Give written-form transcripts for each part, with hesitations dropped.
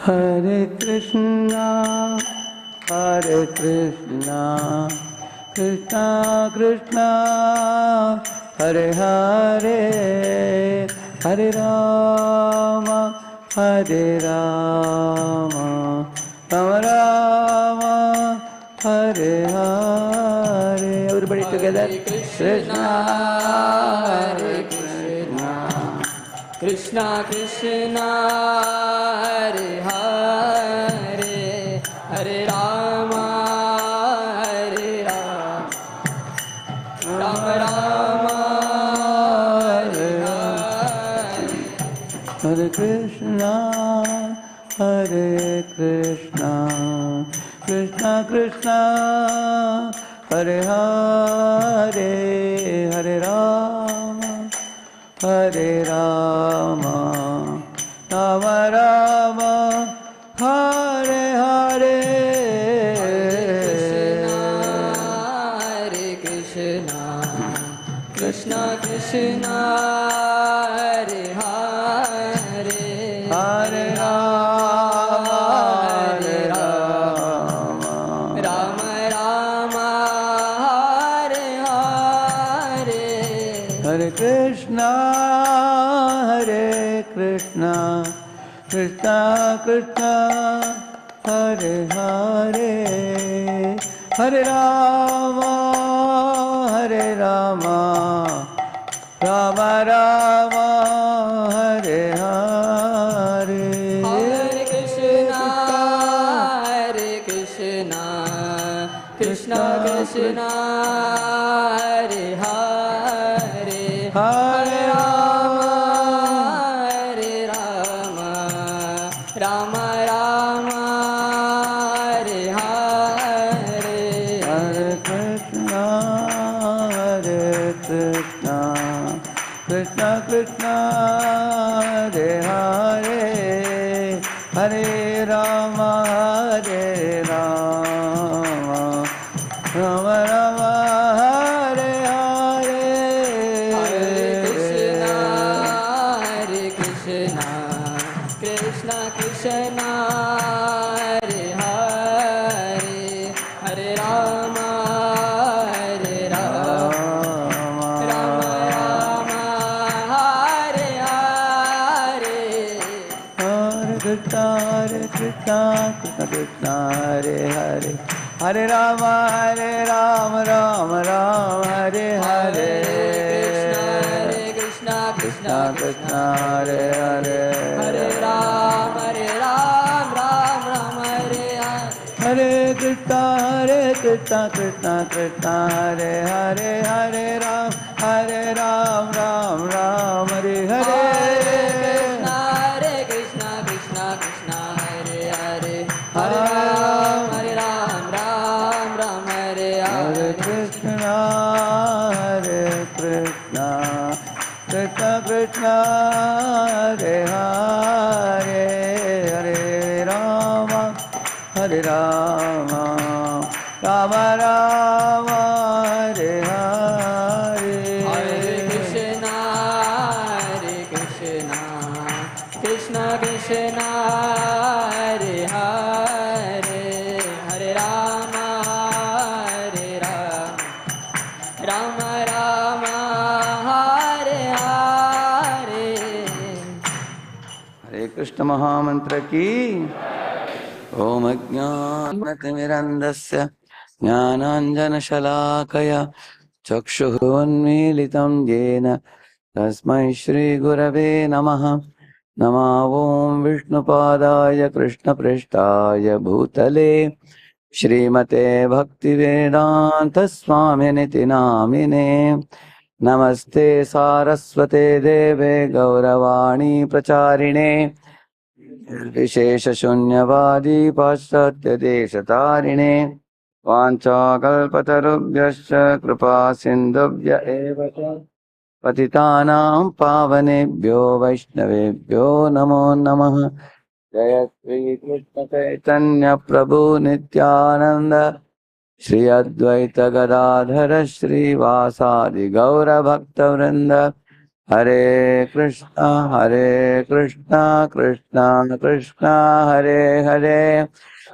Hare Krishna, Hare Krishna, Krishna Krishna, Hare Hare, Hare Rama, Hare Rama, Rama Rama, Hare Hare. Everybody together. Krishna, Hare Krishna, Krishna Krishna, Hare Hare, Hare Rama, Hare Rama, Rama Rama, Hare Hare. Hare Krishna, Hare Krishna, Krishna Krishna, Hare Hare, Hare Rama, Hare Rama, Rama Rama, Hare Hare. Hare Krishna, Krishna Krishna, Hare Hare, Hare Rama, Hare Rama, Rama Rama, Hare Hare. Hare Krishna, Hare Krishna, Krishna Krishna, Hare Hare, Hare Rama, Hare Rama, Rama Rama, Hare Hare. Hare Krishna, Hare Krishna, Krishna Krishna, Hare Hare, Hare Rama, Hare Rama, Rama Rama, Hare Hare. Hare Krishna, Hare Krishna, Krishna Krishna, Hare Hare, Hare Rama, Hare Rama, Rama Rama, Hare Hare. Hare Krishna, Hare Krishna, Krishna Krishna, Hare Hare, Hare Rama, Hare Rama, Rama Rama, Hare Hare. Hare Krishna, Hare Krishna, Krishna Krishna, Hare Hare, Hare Rama, Hare Rama, Rama Rama, Hare Hare. Hare Krishna, Krishna Krishna, Hare Hare, Hare Rama, Hare Rama, Rama Rama, Hare Hare. Hare Krishna, Krishna Krishna, Hare Hare, Hare Rama, Rama Rama, Hare Hare. Hare Krishna, Krishna Krishna, Hare Hare, Hare Rama, Rama Rama, Hare Hare. Hare Krishna, Hare Krishna, Krishna Krishna, Hare Hare, Hare Rama, Hare Rama, Rama Rama, Hare Hare. Hare Krishna, Hare Krishna, Krishna Krishna, Hare Hare, Hare Rama, Hare Rama, Rama Rama, Hare Hare. Hare Krishna Mahamantra ki. Om Ajnanatimirandasya Jnananjanashalakaya Chakshuh Unmilitam Yena Tasmai Shri Gurave Namaha. Nama Om Vishnupadaya Krishna Prishtaya Bhutale Shrimate Bhaktivedanta Swaminiti Namine. Namaste Saraswate Deve Gauravani Pracharine विशेष शून्यवादी पाश्चात्य देशतारिणे वाञ्छाकल्पतरुभ्यश्च कृपा सिन्धुभ्य एव च पतितानां पावनेभ्यो वैष्णवेभ्यो नमो नमः। जय श्री कृष्ण चैतन्य प्रभु नित्यानंद श्री अद्वैत गदाधर श्रीवासादि गौर भक्तवृंद Hare Krishna, Hare Krishna, Krishna Krishna, Hare Hare,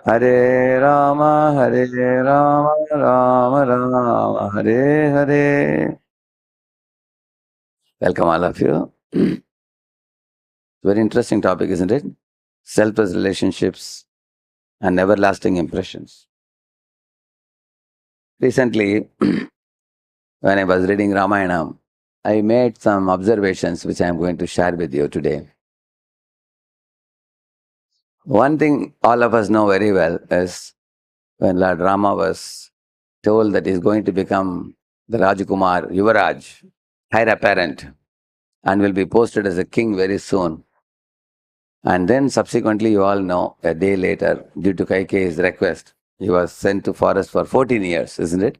Hare Rama, Hare Rama, Rama Rama, Hare Hare. Welcome all of you. Very interesting topic, isn't it? Selfless relationships and everlasting impressions. Recently, when I was reading Ramayana, I made some observations which I am going to share with you today. One thing all of us know very well is when Lord Rama was told that he is going to become the Rajakumar, Yuvaraj, heir apparent, and will be posted as a king very soon. And then subsequently, you all know, a day later, due to Kaikeyi's request, he was sent to forest for 14 years, isn't it?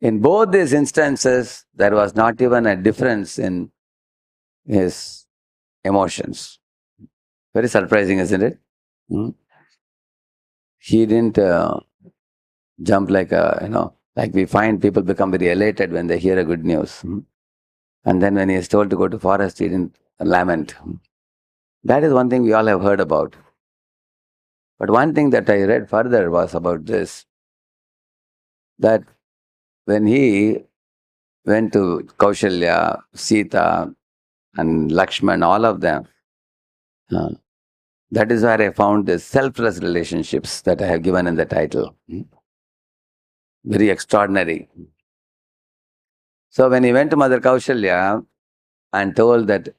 In both these instances, there was not even a difference in his emotions. Very surprising, isn't it? Hmm? He didn't jump like like we find people become very elated when they hear a good news. Hmm? And then when he is told to go to forest, he didn't lament. That is one thing we all have heard about. But one thing that I read further was about this, that when he went to Kaushalya, Sita, and Lakshman, all of them, uh, that is where I found the selfless relationships that I have given in the title. Very extraordinary. So when he went to Mother Kaushalya and told that,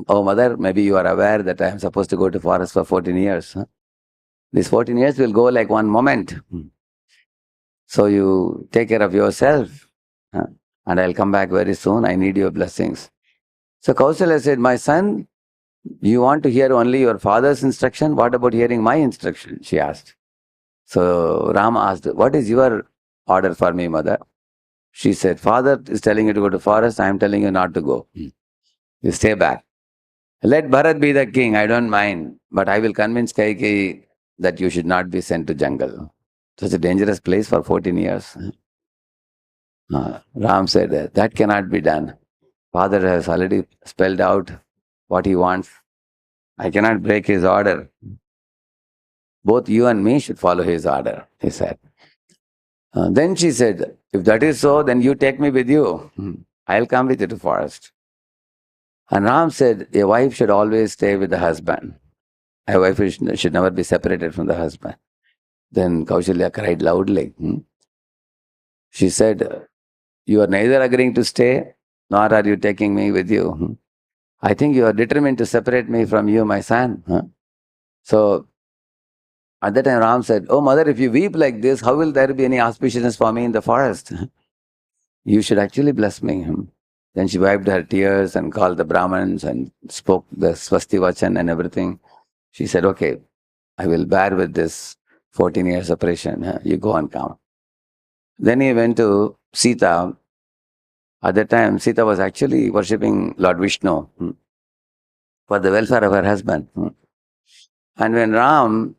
oh mother, maybe you are aware that I am supposed to go to forest for 14 years. Huh? These 14 years will go like one moment. So you take care of yourself. Huh? And I'll come back very soon. I need your blessings. So Kausalya said, my son, you want to hear only your father's instruction? What about hearing my instruction? She asked. So Rama asked, what is your order for me, mother? She said, father is telling you to go to forest. I am telling you not to go. You stay back. Let Bharat be the king. I don't mind. But I will convince Kaikeyi that you should not be sent to jungle. Such a dangerous place for 14 years. Ram said, that cannot be done. Father has already spelled out what he wants. I cannot break his order. Both you and me should follow his order, he said. Then she said, if that is so, then you take me with you. I'll come with you to forest. And Ram said, a wife should always stay with the husband. A wife should never be separated from the husband. Then Kaushalya cried loudly. She said, you are neither agreeing to stay, nor are you taking me with you. I think you are determined to separate me from you, my son. So at that time Ram said, oh mother, if you weep like this, how will there be any auspiciousness for me in the forest? You should actually bless me. Then she wiped her tears and called the Brahmins and spoke the Swasti Vachan and everything. She said, okay, I will bear with this 14 years separation. You go and come. Then he went to Sita. At that time, Sita was actually worshipping Lord Vishnu for the welfare of her husband. And when Ram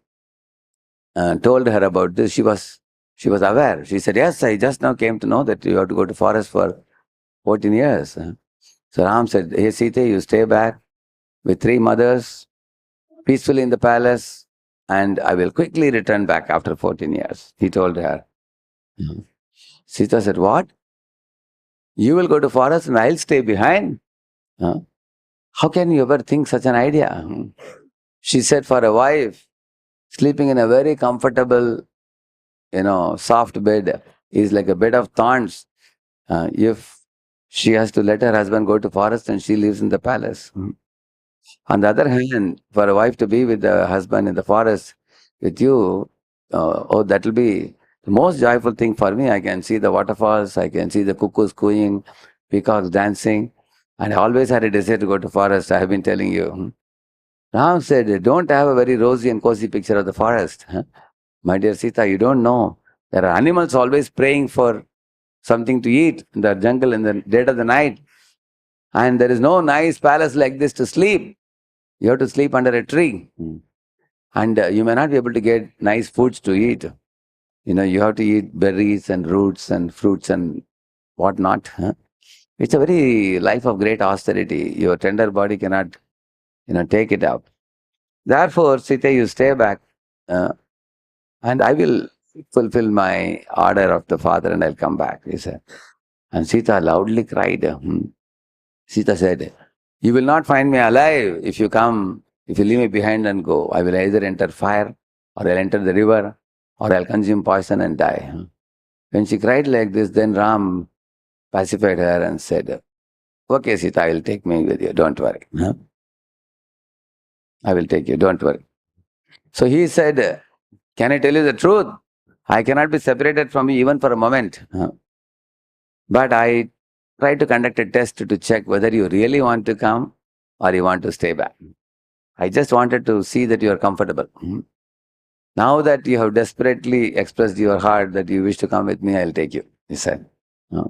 told her about this, she was aware. She said, yes, I just now came to know that you have to go to forest for 14 years. So Ram said, hey Sita, you stay back with 3 mothers, peacefully in the palace, and I will quickly return back after 14 years. He told her. Sita said, what? You will go to forest and I'll stay behind? How can you ever think such an idea? She said, for a wife, sleeping in a very comfortable, soft bed is like a bed of thorns. If she has to let her husband go to forest and she lives in the palace. On the other hand, for a wife to be with the husband in the forest with you, that will be the most joyful thing for me. I can see the waterfalls, I can see the cuckoos cooing, peacocks dancing, and I always had a desire to go to forest. I have been telling you. Ram said, don't have a very rosy and cozy picture of the forest. My dear Sita, you don't know. There are animals always praying for something to eat in the jungle in the dead of the night. And there is no nice palace like this to sleep. You have to sleep under a tree. And you may not be able to get nice foods to eat. You have to eat berries and roots and fruits and whatnot. It's a very life of great austerity. Your tender body cannot, take it up. Therefore, Sita, you stay back, uh, and I will fulfill my order of the father, and I'll come back, he said. And Sita loudly cried. Sita said, "You will not find me alive if you come, if you leave me behind and go. I will either enter fire, or I'll enter the river, or I'll consume poison and die." When she cried like this, then Ram pacified her and said, "Okay, Sita, I will take me with you. Don't worry. I will take you. Don't worry." So he said, "Can I tell you the truth? I cannot be separated from you even for a moment. But I try to conduct a test to check whether you really want to come or you want to stay back. I just wanted to see that you are comfortable. Now that you have desperately expressed your heart that you wish to come with me, I'll take you," he said. Uh,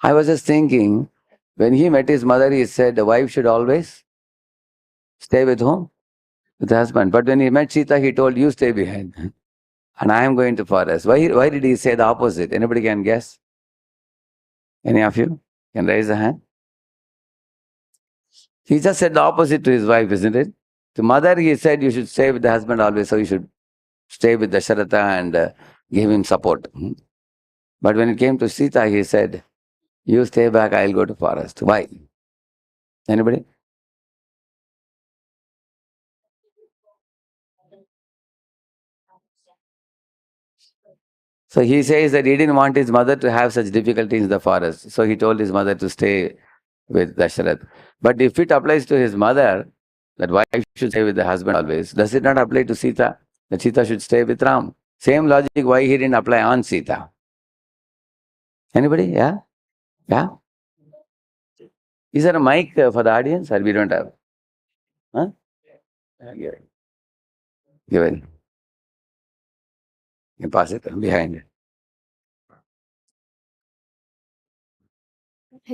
I was just thinking, when he met his mother, he said the wife should always stay with whom? With the husband. But when he met Sita, he told, "You stay behind. And I am going to forest." Why did he say the opposite? Anybody can guess? Any of you can raise a hand? He just said the opposite to his wife, isn't it? To mother, he said you should stay with the husband always, so you should stay with Dasharatha and give him support. But when it came to Sita, he said, "You stay back, I'll go to forest." Why? Anybody? So he says that he didn't want his mother to have such difficulties in the forest. So he told his mother to stay with Dasharath. But if it applies to his mother, that wife should stay with the husband always, does it not apply to Sita? That Sita should stay with Ram. Same logic, why he didn't apply on Sita? Anybody? Yeah? Yeah? Is there a mic for the audience or we don't have? Huh? Yeah, give it. Give it. You pass it behind. Hare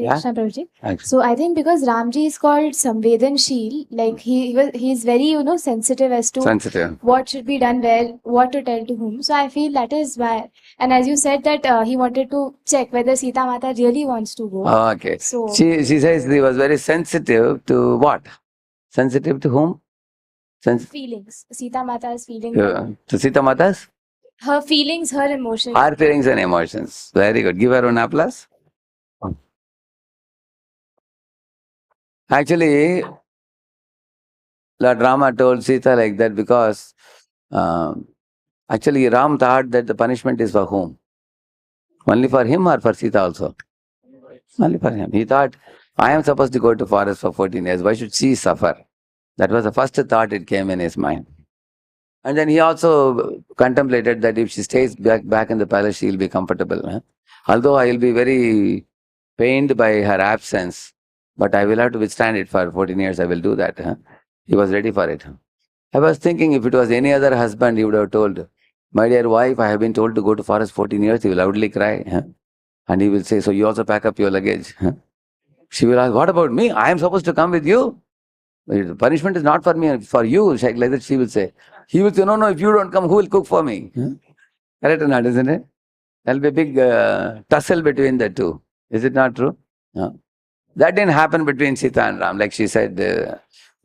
Yeah? Krishna Prabhuji. Actually. So I think because Ramji is called Samvedansheel, like he's very sensitive as to Sensitive. what should be done where, what to tell to whom. So I feel that is why. And as you said that he wanted to check whether Sita Mata really wants to go. Oh, okay. So She says he was very sensitive to what? Sensitive to whom? feelings, Sita Mata's feelings, To Sita Mata's? her feelings, her emotions. Her feelings and emotions. Very good. Give her one applause. Actually, Lord Rama told Sita like that because um, actually Ram thought that the punishment is for whom? Only for him or for Sita also? Only for him. He thought, I am supposed to go to forest for 14 years. Why should she suffer? That was the first thought it came in his mind. And then he also contemplated that if she stays back in the palace, she'll be comfortable. Although I will be very pained by her absence, but I will have to withstand it for 14 years. I will do that. He was ready for it. I was thinking if it was any other husband, he would have told, "My dear wife, I have been told to go to forest 14 years. He will loudly cry. And he will say, "So you also pack up your luggage." She will ask, "What about me? I am supposed to come with you. The punishment is not for me, it's for you." Like that she will say. He will say, "No, no, if you don't come, who will cook for me?" Correct or not, isn't it? There'll be a big tussle between the two. Is it not true? No. That didn't happen between Sita and Ram. Like she said,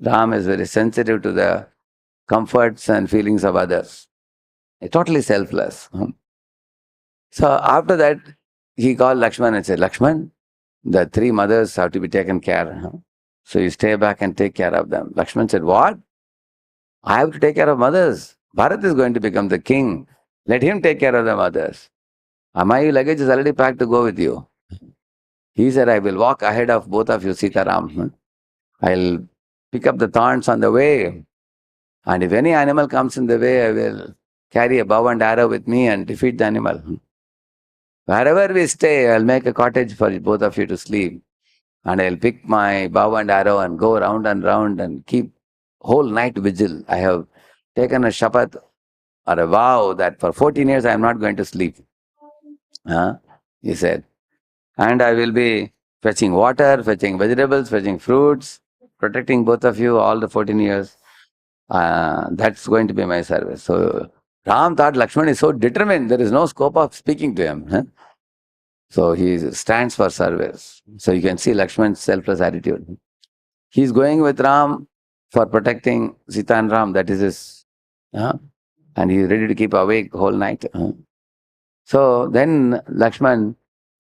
Ram is very sensitive to the comforts and feelings of others. Totally selfless. So after that, he called Lakshman and said, "Lakshman, the three mothers have to be taken care. So you stay back and take care of them." Lakshman said, "What? I have to take care of mothers. Bharat is going to become the king. Let him take care of the mothers. My luggage is already packed to go with you." He said, "I will walk ahead of both of you, Sita Ram. I'll pick up the thorns on the way. And if any animal comes in the way, I will carry a bow and arrow with me and defeat the animal. Wherever we stay, I'll make a cottage for both of you to sleep. And I'll pick my bow and arrow and go round and round and keep whole night vigil. I have taken a shapat or a vow that for 14 years I am not going to sleep." He said. "And I will be fetching water, fetching vegetables, fetching fruits, protecting both of you all the 14 years. That's going to be my service." So Ram thought Lakshman is so determined, there is no scope of speaking to him. So he stands for service. So you can see Lakshman's selfless attitude. He's going with Ram for protecting Sita and Ram. That is his, and he's ready to keep awake whole night. So then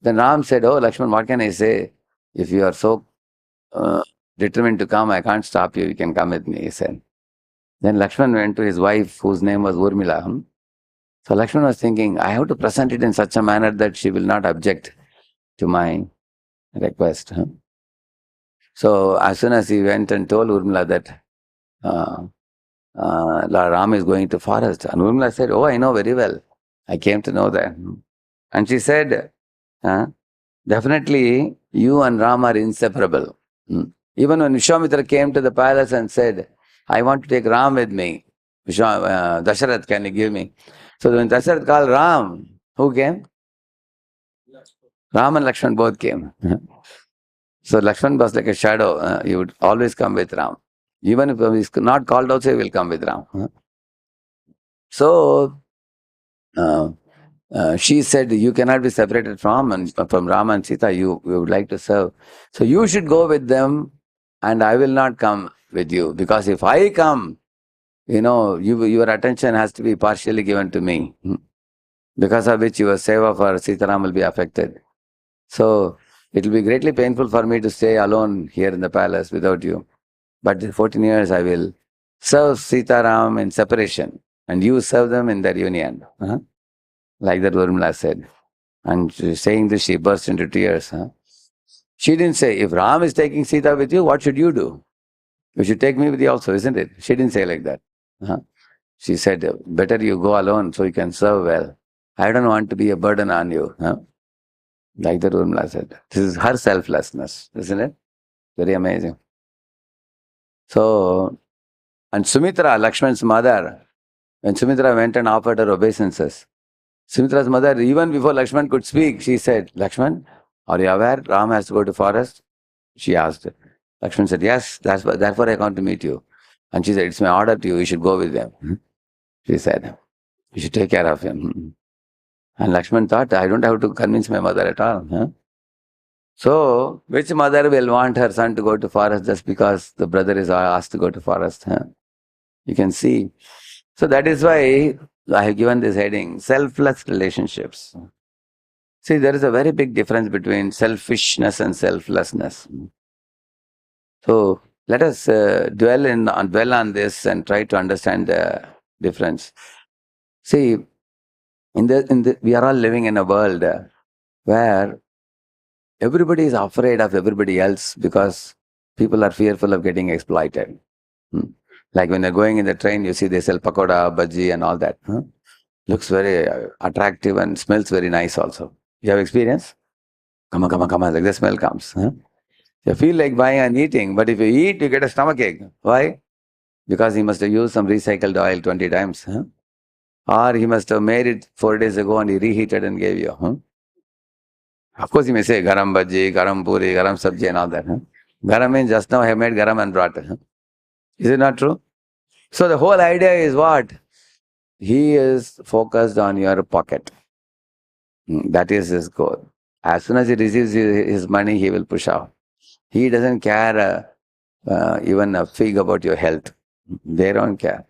then Ram said, "Oh, Lakshman, what can I say? If you are so uh, determined to come, I can't stop you. You can come with me," he said. Then Lakshman went to his wife, whose name was Urmila. So Lakshman was thinking, I have to present it in such a manner that she will not object to my request. So as soon as he went and told Urmila that uh, Ram is going to forest, and Urmila said, "Oh, I know very well. I came to know that." And she said, uh, "Definitely, you and Ram are inseparable." Even when Vishwamitra came to the palace and said, "I want to take Ram with me, Dasharath, can you give me?" So when Dasharath called Ram, who came? Ram and Lakshman both came. So Lakshman was like a shadow. He would always come with Ram. Even if he is not called also, he will come with Ram. So she said, "You cannot be separated from Rama and Sita. You would like to serve. So you should go with them, and I will not come with you. Because if I come, your attention has to be partially given to me. Because of which your seva for Sitaram will be affected. So it will be greatly painful for me to stay alone here in the palace without you. But in 14 years I will serve Sitaram in separation, and you serve them in their union." Like that Urmila said. And saying this, she burst into tears. She didn't say, "If Ram is taking Sita with you, what should you do? You should take me with you also, isn't it?" She didn't say like that. She said, "Better you go alone so you can serve well. I don't want to be a burden on you." Like that Urmila said. This is her selflessness, isn't it? Very amazing. So, and Sumitra, Lakshman's mother, when Sumitra went and offered her obeisances, Sumitra's mother, even before Lakshman could speak, she said, "Lakshman, are you aware Ram has to go to forest?" She asked. Lakshman said, "Yes, therefore I come to meet you." And she said, "It's my order to you, you should go with them." She said, "You should take care of him." And Lakshman thought, I don't have to convince my mother at all. So, which mother will want her son to go to forest just because the brother is asked to go to forest? You can see. So that is why I have given this heading, selfless relationships. See, there is a very big difference between selfishness and selflessness. So let us dwell on this and try to understand the difference. See, we are all living in a world where everybody is afraid of everybody else because people are fearful of getting exploited. Like when you're going in the train, you see they sell pakoda, bhaji, and all that. Looks very attractive and smells very nice also. You have experience? Come on, like the smell comes. You feel like buying and eating, but if you eat, you get a stomachache. Why? Because he must have used some recycled oil 20 times. Or he must have made it 4 days ago and he reheated and gave you. Of course, he may say garam bhaji, garam puri, garam sabji and all that. Garam means just now I have made garam and brought. Is it not true? So the whole idea is what? He is focused on your pocket. That is his goal. As soon as he receives his money, he will push out. He doesn't care even a fig about your health. They don't care.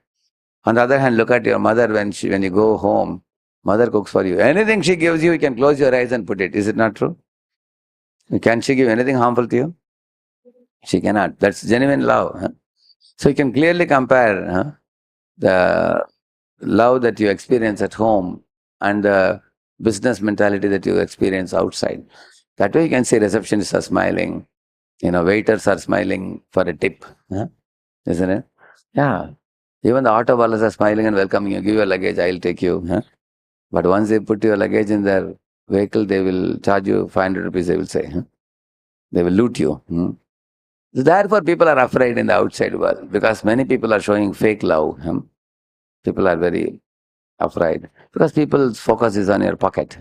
On the other hand, look at your mother when you go home. Mother cooks for you. Anything she gives you, you can close your eyes and put it. Is it not true? Can she give anything harmful to you? She cannot. That's genuine love. So you can clearly compare the love that you experience at home and the business mentality that you experience outside. That way you can see receptionists are smiling, waiters are smiling for a tip, isn't it? Yeah. Even the auto wallahs are smiling and welcoming you. Give your luggage, I'll take you. But once they put your luggage in their vehicle, they will charge you 500 rupees, they will say. They will loot you. Therefore, people are afraid in the outside world because many people are showing fake love. People are very afraid because people's focus is on your pocket.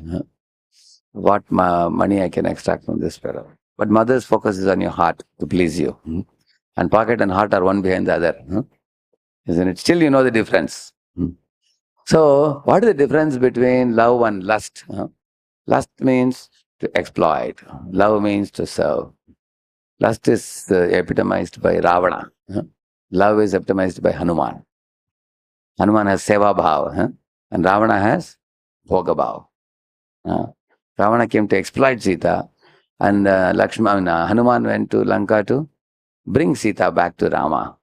What money I can extract from this fellow. But mother's focus is on your heart to please you. And pocket and heart are one behind the other. Isn't it? Still, you know the difference. So, what is the difference between love and lust? Lust means to exploit. Love means to serve. Lust is epitomized by Ravana. Love is epitomized by Hanuman. Hanuman has Seva Bhav, and Ravana has Bhoga Bhav. Ravana came to exploit Sita, and Hanuman went to Lanka to bring Sita back to Rama.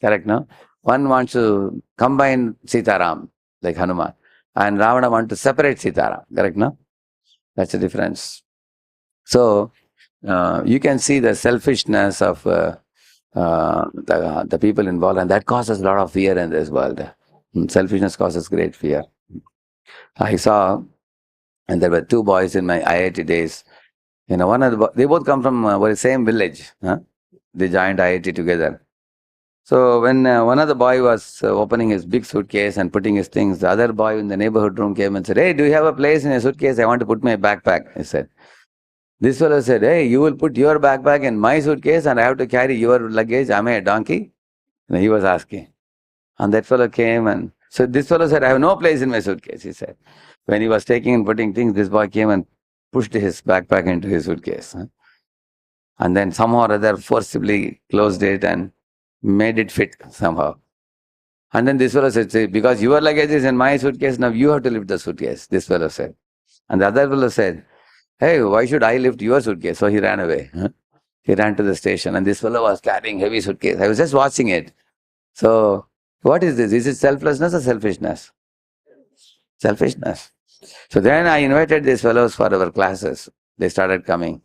Correct, no? One wants to combine Sitaram, like Hanuman, and Ravana wants to separate Sitaram. Correct, no? That's the difference. So, you can see the selfishness of the people involved, and that causes a lot of fear in this world. Selfishness causes great fear. I saw, and there were two boys in my IIT days. One of they both come from the same village. They joined IIT together. So when one of the boy was opening his big suitcase and putting his things, the other boy in the neighborhood room came and said, "Hey, do you have a place in your suitcase? I want to put my backpack." He said. This fellow said, "Hey, you will put your backpack in my suitcase and I have to carry your luggage. Am I a donkey?" And he was asking. And that fellow came and so this fellow said, "I have no place in my suitcase," he said. When he was taking and putting things, this boy came and pushed his backpack into his suitcase. And then somehow or other forcibly closed it and made it fit somehow. And then this fellow said, "See, because your luggage is in my suitcase, now you have to lift the suitcase," this fellow said. And the other fellow said, "Hey, why should I lift your suitcase?" So he ran away. He ran to the station and this fellow was carrying heavy suitcase. I was just watching it. So, what is this? Is it selflessness or selfishness? Selfishness. So then I invited these fellows for our classes. They started coming.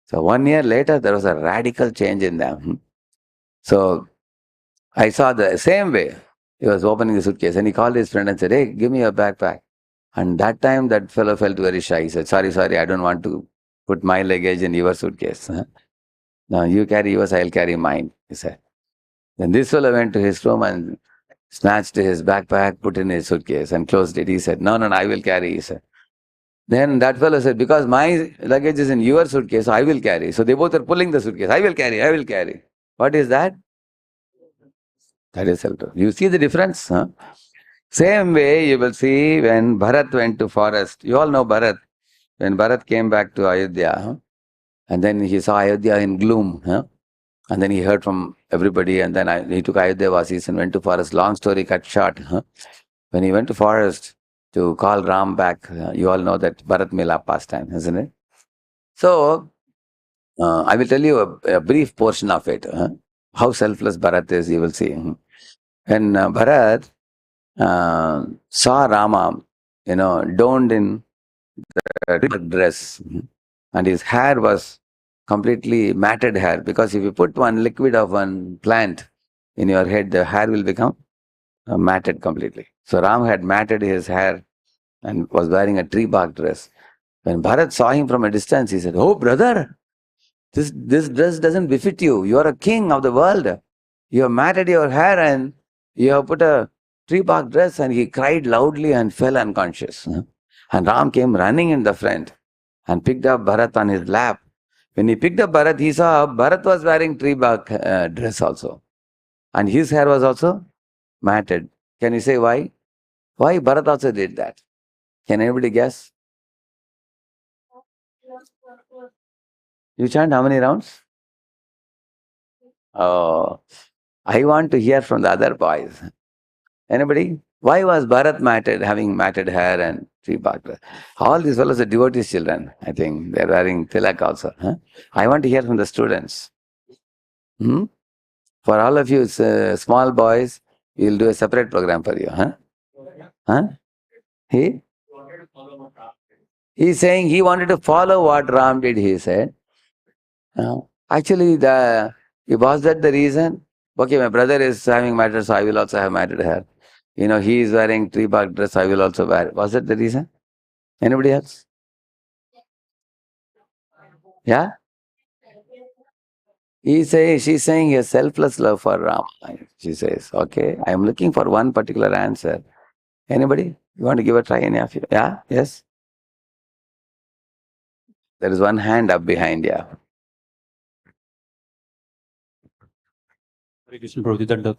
So 1 year later, there was a radical change in them. So I saw the same way. He was opening the suitcase and he called his friend and said, "Hey, give me your backpack." And that time that fellow felt very shy. He said, sorry, I don't want to put my luggage in your suitcase. No, you carry yours, I'll carry mine, he said. Then this fellow went to his room and snatched his backpack, put in his suitcase and closed it. He said, no, I will carry, he said. Then that fellow said, because my luggage is in your suitcase, so I will carry. So they both are pulling the suitcase. I will carry. What is that? That is self. You see the difference? Same way you will see when Bharat went to forest. You all know Bharat. When Bharat came back to Ayodhya, and then he saw Ayodhya in gloom, and then he heard from everybody, and then he took Ayodhya Vasis and went to forest. Long story cut short. When he went to forest to call Ram back, you all know that Bharat Mila pastime, isn't it? So, I will tell you a brief portion of it. How selfless Bharat is, you will see. When Bharat saw Rama, donned in the dress, and his hair was completely matted hair, because if you put one liquid of one plant in your head, the hair will become matted completely. So Ram had matted his hair and was wearing a tree bark dress. When Bharat saw him from a distance, he said, "Oh, brother, this dress doesn't befit you. You are a king of the world. You have matted your hair and you have put a tree bark dress." And he cried loudly and fell unconscious. And Ram came running in the front and picked up Bharat on his lap. When he picked up Bharat, he saw Bharat was wearing tree bark dress also. And his hair was also matted. Can you say why? Why Bharat also did that? Can anybody guess? You chant how many rounds? Oh, I want to hear from the other boys. Anybody? Why was Bharat matted, having matted hair and tree bark dress? All these fellows are devotees' children. I think they're wearing tilak also. I want to hear from the students. For all of you small boys, we'll do a separate program for you. He's saying he wanted to follow what Ram did, he said. Actually, was that the reason? Okay, my brother is having matted, so I will also have matted hair. He is wearing tree bark dress, I will also wear. Was that the reason? Anybody else? Yeah? She's saying a selfless love for Ram. She says, okay, I am looking for one particular answer. Anybody? You want to give a try, any of you? Yeah? Yes? There is one hand up behind, yeah. Hare Krishna Prabhuji Dandat.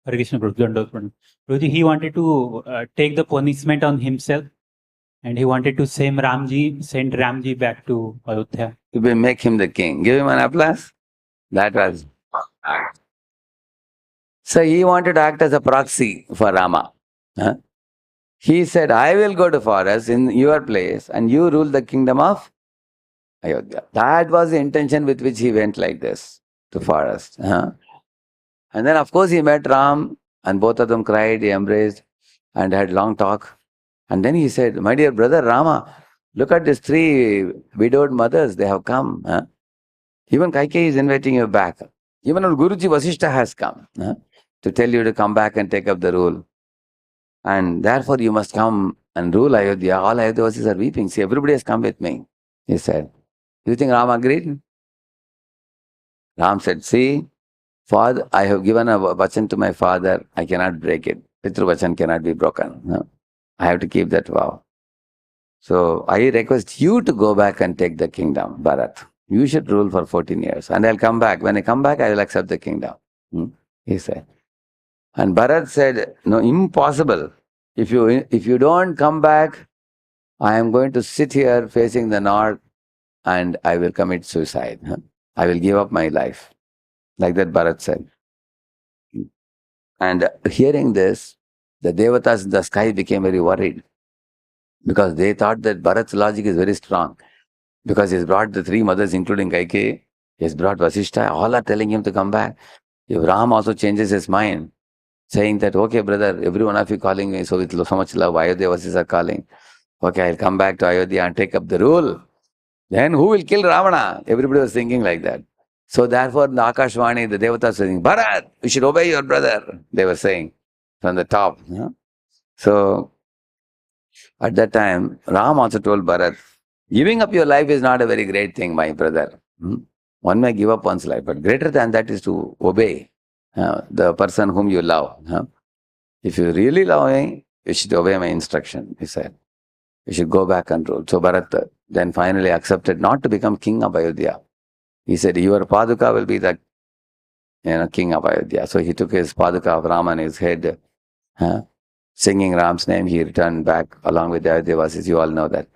Hare Krishna Prabhuji Dandat. Prabhuji, he wanted to take the punishment on himself, And he wanted to send Ramji back to Ayodhya. To make him the king. Give him an applause. That was. So he wanted to act as a proxy for Rama. Huh? He said, I will go to forest in your place and you rule the kingdom of Ayodhya. That was the intention with which he went like this to forest. Huh? And then of course he met Ram and both of them cried, he embraced and had long talk. And then he said, my dear brother Rama, look at these three widowed mothers, they have come. Huh? Even Kaikeyi is inviting you back. Even our Guruji Vasishta has come to tell you to come back and take up the rule. And therefore you must come and rule Ayodhya. All Ayodhyawasis are weeping. See, everybody has come with me, he said. Do you think Ram agreed? Ram said, see, Father, I have given a vachan to my father. I cannot break it. Pitru vachan cannot be broken. No? I have to keep that vow. So I request you to go back and take the kingdom, Bharat. You should rule for 14 years and I'll come back. When I come back, I will accept the kingdom. He said. And Bharat said, no, impossible. If you don't come back, I am going to sit here facing the north and I will commit suicide. I will give up my life. Like that Bharat said. And hearing this, the devatas in the sky became very worried because they thought that Bharat's logic is very strong. Because he's brought the three mothers, including Kaikeyi, he's brought Vasishta, all are telling him to come back. If Ram also changes his mind, saying that, okay, brother, every one of you calling me, so with so much love, Ayodhya Vasis are calling. Okay, I'll come back to Ayodhya and take up the rule. Then who will kill Ravana? Everybody was thinking like that. So therefore, in the Akashvani, the Devatas were saying, Bharat, you should obey your brother, they were saying from the top. So at that time, Ram also told Bharat, giving up your life is not a very great thing, my brother. One may give up one's life, but greater than that is to obey the person whom you love. If you really love me, you should obey my instruction, he said. You should go back and rule. So Bharat then finally accepted not to become king of Ayodhya. He said, your Paduka will be the king of Ayodhya. So he took his Paduka of Rama on his head, singing Ram's name. He returned back along with the Ayodhya-vasis. You all know that.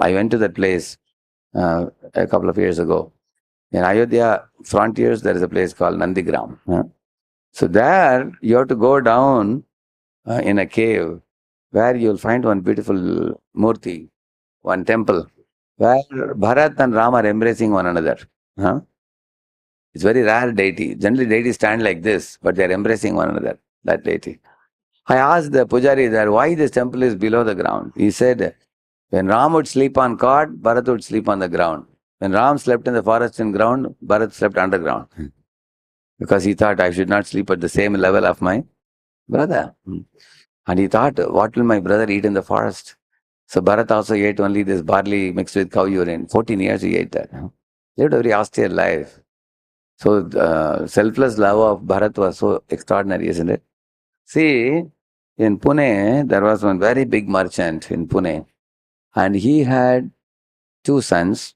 I went to that place a couple of years ago. In Ayodhya frontiers, there is a place called Nandigram. So there, you have to go down in a cave where you'll find one beautiful murti, one temple, where Bharat and Rama are embracing one another. It's very rare deity. Generally, deities stand like this, but they are embracing one another, that deity. I asked the pujari there, why this temple is below the ground? He said, when Ram would sleep on cot, Bharat would sleep on the ground. When Ram slept in the forest and ground, Bharat slept underground. Because he thought, I should not sleep at the same level of my brother. And he thought, what will my brother eat in the forest? So Bharat also ate only this barley mixed with cow urine. 14 years he ate that. Lived a very austere life. So the selfless love of Bharat was so extraordinary, isn't it? See, in Pune, there was one very big merchant in Pune. And he had two sons.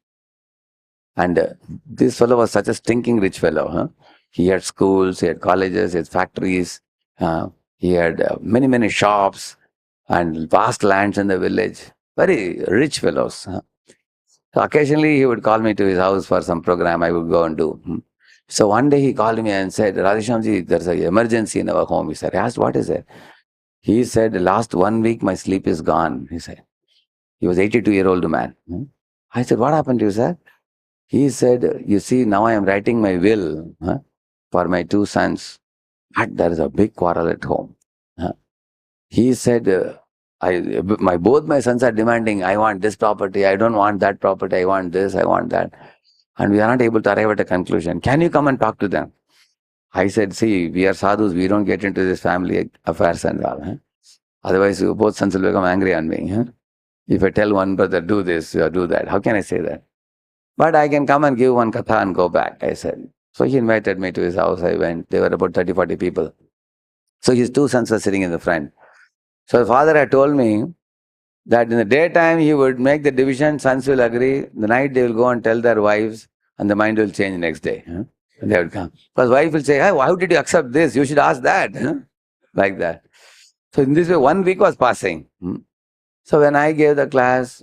And this fellow was such a stinking rich fellow. He had schools, he had colleges, he had factories. He had many, many shops and vast lands in the village. Very rich fellows. So occasionally he would call me to his house for some program I would go and do. So one day he called me and said, Radheshyamji, there's an emergency in our home. He said, I asked, what is it? He said, last 1 week my sleep is gone. He said, he was 82-year-old man. I said, what happened to you, sir? He said, you see, now I am writing my will for my two sons. But there is a big quarrel at home. He said, both my sons are demanding, I want this property, I don't want that property, I want this, I want that. And we are not able to arrive at a conclusion. Can you come and talk to them? I said, see, we are sadhus, we don't get into this family affairs and all. Otherwise, both sons will become angry on me. If I tell one brother, do this or do that, how can I say that? But I can come and give one katha and go back, I said. So he invited me to his house, I went. There were about 30, 40 people. So his two sons were sitting in the front. So the father had told me that in the daytime he would make the division, sons will agree, the night they will go and tell their wives and the mind will change next day. And they would come. Because wife will say, hey, why did you accept this? You should ask that. Like that. So in this way, 1 week was passing. So when I gave the class,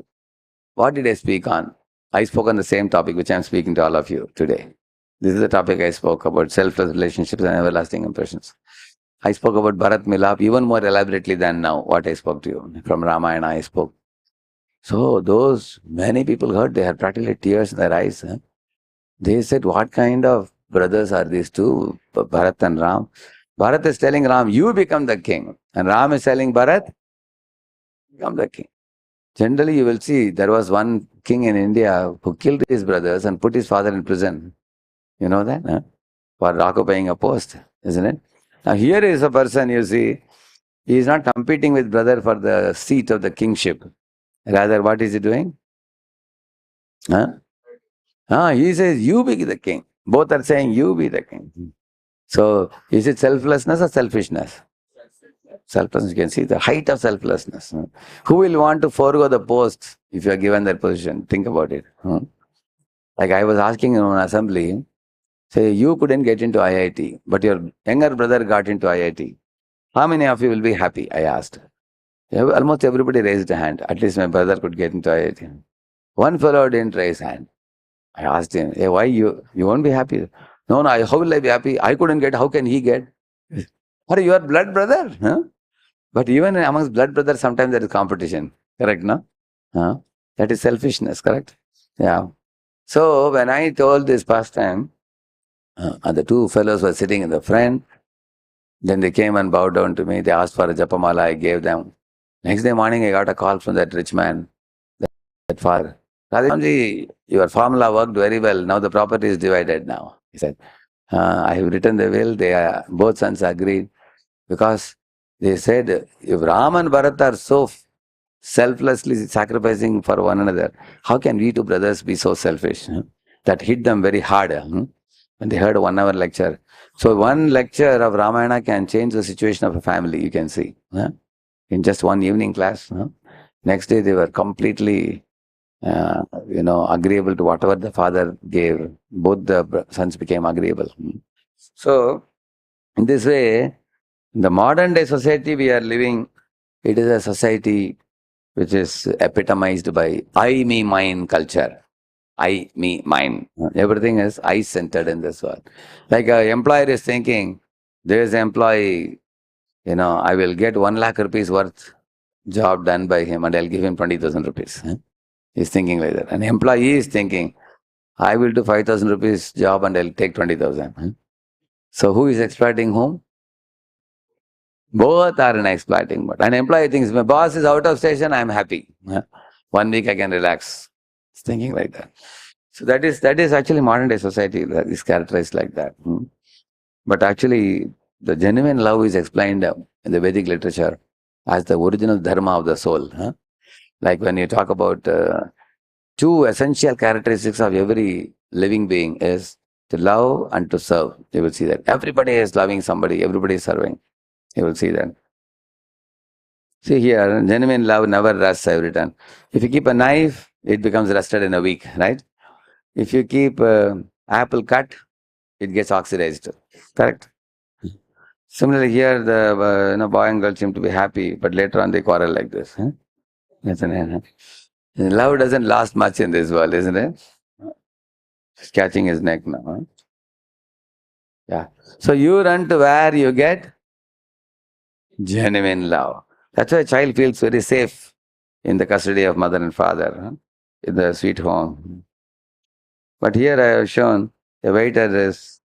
what did I speak on? I spoke on the same topic which I am speaking to all of you today. This is the topic I spoke about: selfless relationships and everlasting impressions. I spoke about Bharat Milap even more elaborately than now, what I spoke to you. From Ramayana I spoke. So those many people heard, they had practically tears in their eyes. Huh? They said, what kind of brothers are these two, Bharat and Ram? Bharat is telling Ram, you become the king. And Ram is telling Bharat, become the king. Generally, you will see there was one king in India who killed his brothers and put his father in prison. You know that? Huh? For occupying a post, isn't it? Now here is a person, you see, he is not competing with brother for the seat of the kingship. Rather, what is he doing? Huh? He says, you be the king. Both are saying, you be the king. So, is it selflessness or selfishness? Selflessness, you can see the height of selflessness. Who will want to forego the post if you are given that position? Think about it. Like I was asking in an assembly, say you couldn't get into IIT, but your younger brother got into IIT. How many of you will be happy? I asked. Almost everybody raised a hand. At least my brother could get into IIT. One fellow didn't raise hand. I asked him, hey, why you won't be happy? No, how will I be happy? I couldn't get, how can he get? Are you your blood brother? Huh? But even amongst blood brothers, sometimes there is competition. Correct, no? That is selfishness, correct? Yeah. So when I told this past time, and the two fellows were sitting in the front, then they came and bowed down to me. They asked for a japamala, I gave them. Next day morning, I got a call from that rich man, that father. Radheshyamji, your formula worked very well. Now the property is divided now. He said, I have written the will. Both sons agreed because they said, if Ram and Bharat are so selflessly sacrificing for one another, how can we two brothers be so selfish? That hit them very hard when they heard a 1 hour lecture. So one lecture of Ramayana can change the situation of a family, you can see. In just one evening class. Next day they were completely agreeable to whatever the father gave. Both the sons became agreeable. So, in this way, in the modern day society we are living, it is a society which is epitomized by I, me, mine culture. I, me, mine. Everything is I-centered in this world. Like an employer is thinking, there is an employee, I will get 1 lakh rupees worth job done by him and I'll give him 20,000 rupees. He's thinking like that. An employee is thinking, I will do 5,000 rupees job and I'll take 20,000. So who is exploiting whom? Both are in exploiting mode. An employee thinks, my boss is out of station, I'm happy. 1 week I can relax. He's thinking like that. So that is actually modern day society that is characterized like that. But actually, the genuine love is explained in the Vedic literature as the original dharma of the soul. Like when you talk about two essential characteristics of every living being is to love and to serve. You will see that. Everybody is loving somebody, everybody is serving. You will see that. See here, genuine love never rusts, I've written. If you keep a knife, it becomes rusted in a week, right? If you keep apple cut, it gets oxidized. Correct? Similarly, here the boy and girl seem to be happy, but later on they quarrel like this. Isn't it? Love doesn't last much in this world, isn't it? He's catching his neck now. Yeah. So you run to where you get genuine love. That's why a child feels very safe in the custody of mother and father, in the sweet home. But here I have shown the waiter is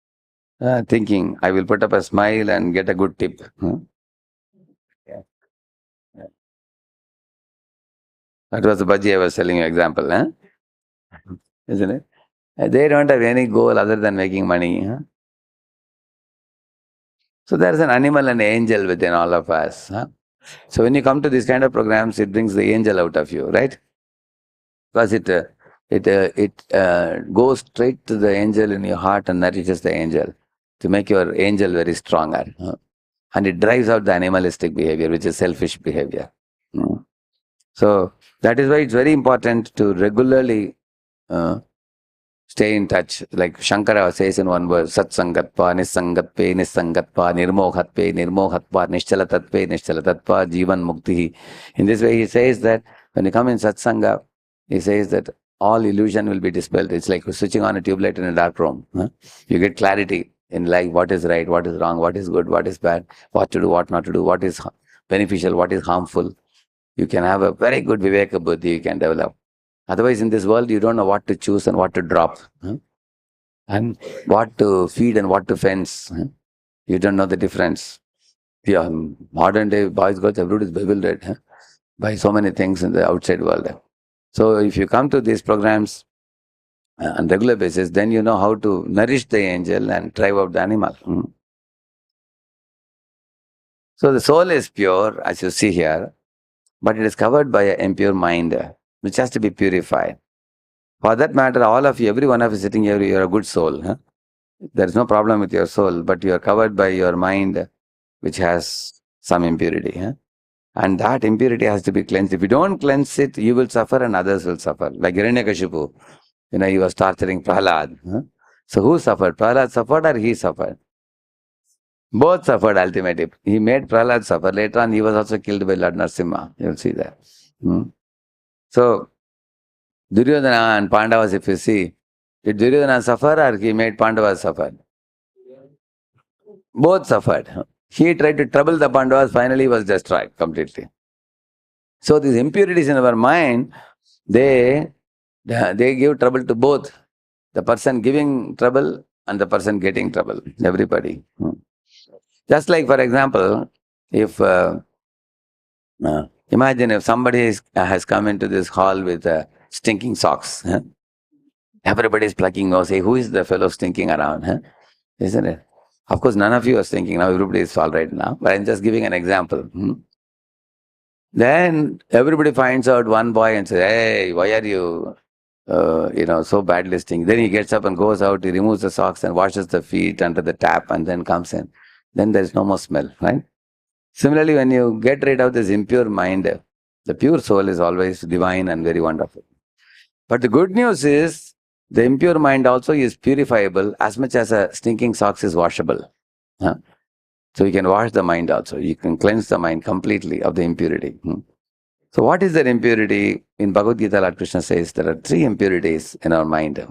thinking, I will put up a smile and get a good tip. Yeah. Yeah. That was the bhaji I was telling you example, isn't it? They don't have any goal other than making money. So there is an animal and angel within all of us. So when you come to these kind of programs, it brings the angel out of you, right? Because it goes straight to the angel in your heart and nourishes the angel to make your angel very stronger. And it drives out the animalistic behavior, which is selfish behavior. So that is why it's very important to regularly stay in touch. Like Shankara says in one verse, Satsangatpa, Nisangatpe, Nisangatpa, Nirmohatpe, Nirmohatpa, Nishchalatatpe, Nishchalatatpa, Jivan Mukti. In this way, he says that when you come in Satsanga, he says that all illusion will be dispelled. It's like switching on a tube light in a dark room. You get clarity in life, what is right, what is wrong, what is good, what is bad, what to do, what not to do, what is beneficial, what is harmful. You can have a very good Viveka Buddhi you can develop. Otherwise, in this world, you don't know what to choose and what to drop, and what to feed and what to fence. You don't know the difference. Yeah, modern day boys, girls, everybody is bewildered by so many things in the outside world. So, if you come to these programs on regular basis, then you know how to nourish the angel and drive out the animal. So, the soul is pure, as you see here, but it is covered by an impure mind, which has to be purified. For that matter, all of you, every one of you sitting here, you are a good soul. There is no problem with your soul, but you are covered by your mind, which has some impurity. And that impurity has to be cleansed. If you don't cleanse it, you will suffer and others will suffer. Like Hiranyakashipu, he was torturing Prahlad. So who suffered? Prahlad suffered or he suffered? Both suffered ultimately. He made Prahlad suffer. Later on, he was also killed by Lord Narasimha. You will see that. So, Duryodhana and Pandavas, if you see, did Duryodhana suffer or he made Pandavas suffer? Both suffered. He tried to trouble the Pandavas, finally was destroyed completely. So these impurities in our mind, they give trouble to both. The person giving trouble and the person getting trouble. Everybody. Just like, for example, if imagine if somebody has come into this hall with stinking socks. Everybody is plucking nose. Say, who is the fellow stinking around? Isn't it? Of course, none of you are thinking now, everybody is all right now, but I'm just giving an example. Then everybody finds out one boy and says, hey, why are you, so badly stinking? Then he gets up and goes out, he removes the socks and washes the feet under the tap and then comes in. Then there is no more smell, right? Similarly, when you get rid of this impure mind, the pure soul is always divine and very wonderful. But the good news is, the impure mind also is purifiable as much as a stinking socks is washable. So you can wash the mind also. You can cleanse the mind completely of the impurity. So what is that impurity? In Bhagavad Gita, Lord Krishna says there are 3 impurities in our mind.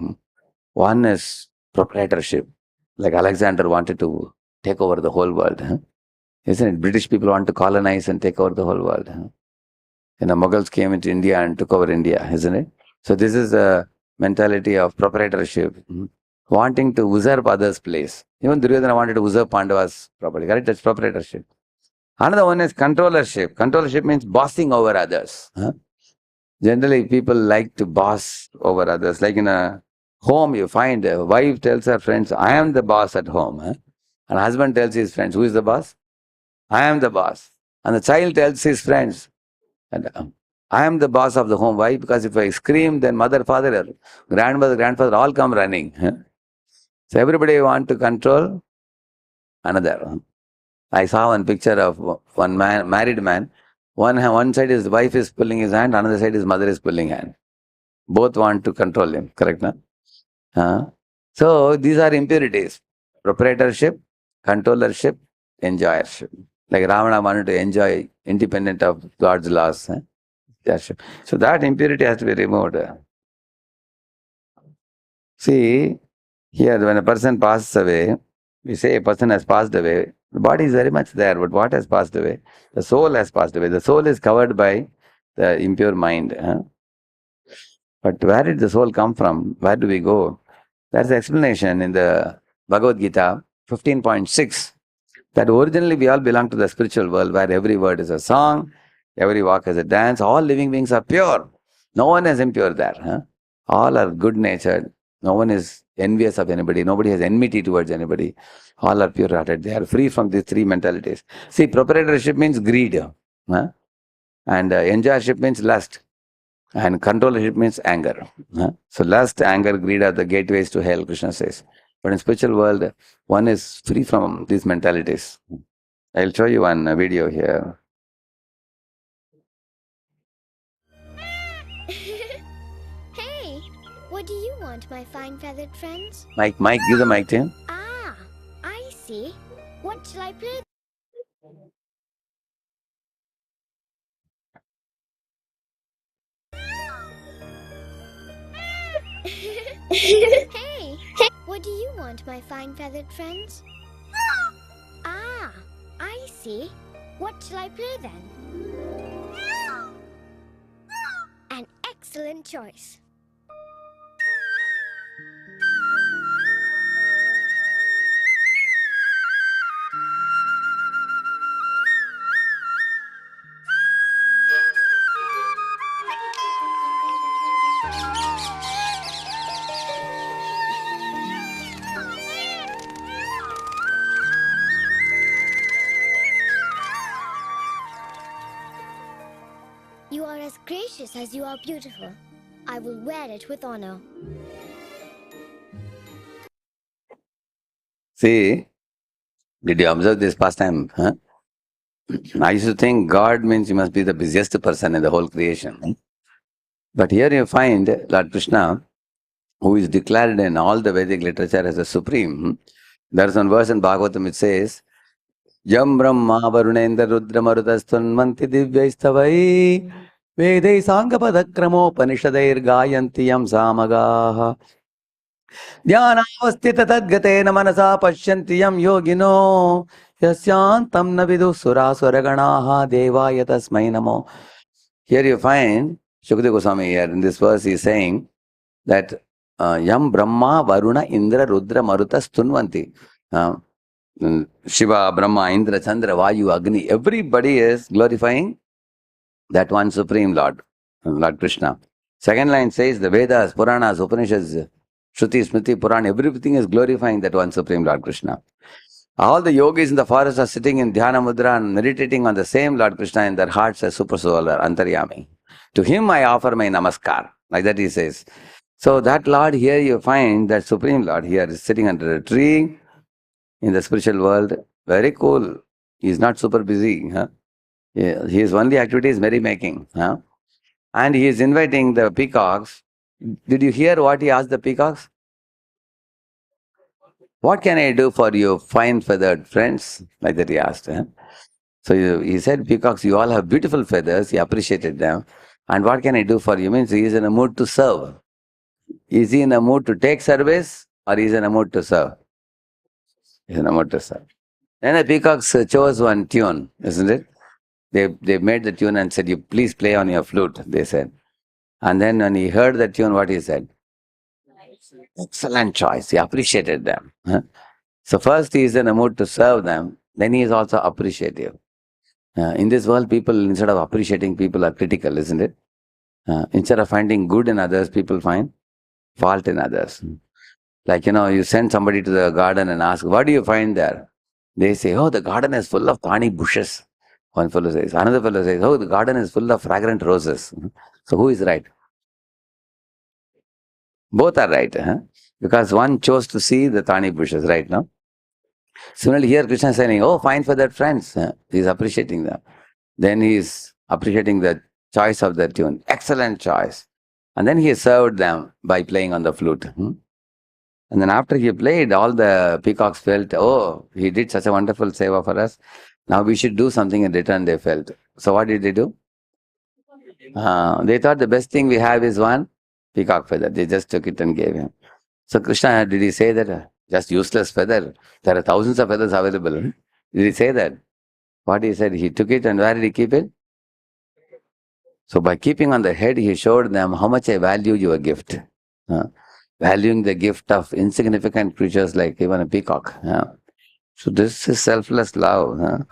One is proprietorship. Like Alexander wanted to take over the whole world. Isn't it? British people want to colonize and take over the whole world. Mughals came into India and took over India, isn't it? So this is a mentality of proprietorship, wanting to usurp others' place. Even Duryodhana wanted to usurp Pandavas' property, correct? That's proprietorship. Another one is controllership. Controllership means bossing over others. Generally, people like to boss over others. Like in a home, you find a wife tells her friends, I am the boss at home. And husband tells his friends, who is the boss? I am the boss. And the child tells his friends, and I am the boss of the home. Why? Because if I scream, then mother, father, grandmother, grandfather all come running. So everybody want to control another. I saw one picture of one man, married man. One side his wife is pulling his hand, another side his mother is pulling hand. Both want to control him. Correct, no? So these are impurities: proprietorship, controllership, enjoyership. Like Ravana wanted to enjoy independent of God's laws. So that impurity has to be removed. See, here when a person passes away, we say a person has passed away. The body is very much there, but what has passed away? The soul has passed away. The soul is covered by the impure mind. But where did the soul come from? Where do we go? There's an explanation in the Bhagavad Gita 15.6 that originally we all belong to the spiritual world where every word is a song, every walk is a dance. All living beings are pure. No one is impure there. All are good-natured. No one is envious of anybody. Nobody has enmity towards anybody. All are pure-hearted. They are free from these 3 mentalities. See, proprietorship means greed. And enjoyership means lust. And controllership means anger. So lust, anger, greed are the gateways to hell, Krishna says. But in spiritual world, one is free from these mentalities. I'll show you one video here. Hey, what do you want, my my fine feathered friends? Mike, give the mic to him. Ah, I see. What shall I play? Hey, what do you want, my fine feathered friends? Ah, I see. What shall I play then? An excellent choice. You are as gracious as you are beautiful. I will wear it with honor. See, did you observe this pastime? Huh? I used to think God means you must be the busiest person in the whole creation. But here you find Lord Krishna, who is declared in all the Vedic literature as a supreme. There is one verse in Bhagavatam which says, Yam Brahma Varunendra Rudra Marudasthanmanti Divyaistavai Vedai Sangapadhakramo Panishadair Gayanti Yam Samagaha Dhyanavastita Tadgatena Manasa Pashyanti Yam Yogino Yasyantam Navidu Sura Suraganaha Devaya Tasmai Namo. Here you find Shukadeva Goswami here in this verse is saying that Yam Brahma Varuna Indra Rudra Maruta Stunvanti. Shiva, Brahma, Indra, Chandra, Vayu, Agni, everybody is glorifying that one Supreme Lord, Lord Krishna. Second line says the Vedas, Puranas, Upanishads, Shruti, Smriti, Puran, everything is glorifying that one Supreme Lord Krishna. All the yogis in the forest are sitting in Dhyana Mudra and meditating on the same Lord Krishna in their hearts as Super Soul or Antaryami. To him I offer my namaskar. Like that he says. So that Lord here you find, that Supreme Lord here is sitting under a tree in the spiritual world. Very cool. He is not super busy. Huh? His only activity is merrymaking. Huh? And he is inviting the peacocks. Did you hear what he asked the peacocks? What can I do for you, fine feathered friends? Like that he asked. Huh? So he said, peacocks, you all have beautiful feathers. He appreciated them. And what can I do for you? Means he is in a mood to serve. Is he in a mood to take service or is he in a mood to serve? He is in a mood to serve. Then the peacocks chose one tune, isn't it? They made the tune and said, you please play on your flute, they said. And then when he heard the tune, what he said? Excellent choice. He appreciated them. Huh? So first he is in a mood to serve them, then he is also appreciative. In this world, people, instead of appreciating people, are critical, isn't it? Instead of finding good in others, people find fault in others. Like, you send somebody to the garden and ask, what do you find there? They say, oh, the garden is full of thorny bushes. One fellow says. Another fellow says, oh, the garden is full of fragrant roses. So who is right? Both are right. Huh? Because one chose to see the thorny bushes, right now. Similarly, here Krishna is saying, oh, fine for that friends. He is appreciating them. Then he is appreciating the choice of the tune. Excellent choice. And then he served them by playing on the flute. And then after he played, all the peacocks felt, oh, he did such a wonderful seva for us. Now we should do something in return, they felt. So what did they do? They thought the best thing we have is one peacock feather. They just took it and gave him. So Krishna, did he say that? Just useless feather. There are thousands of feathers available. Did he say that? What he said, he took it and where did he keep it? So by keeping on the head, he showed them how much I value your gift. Valuing the gift of insignificant creatures like even a peacock. So this is selfless love.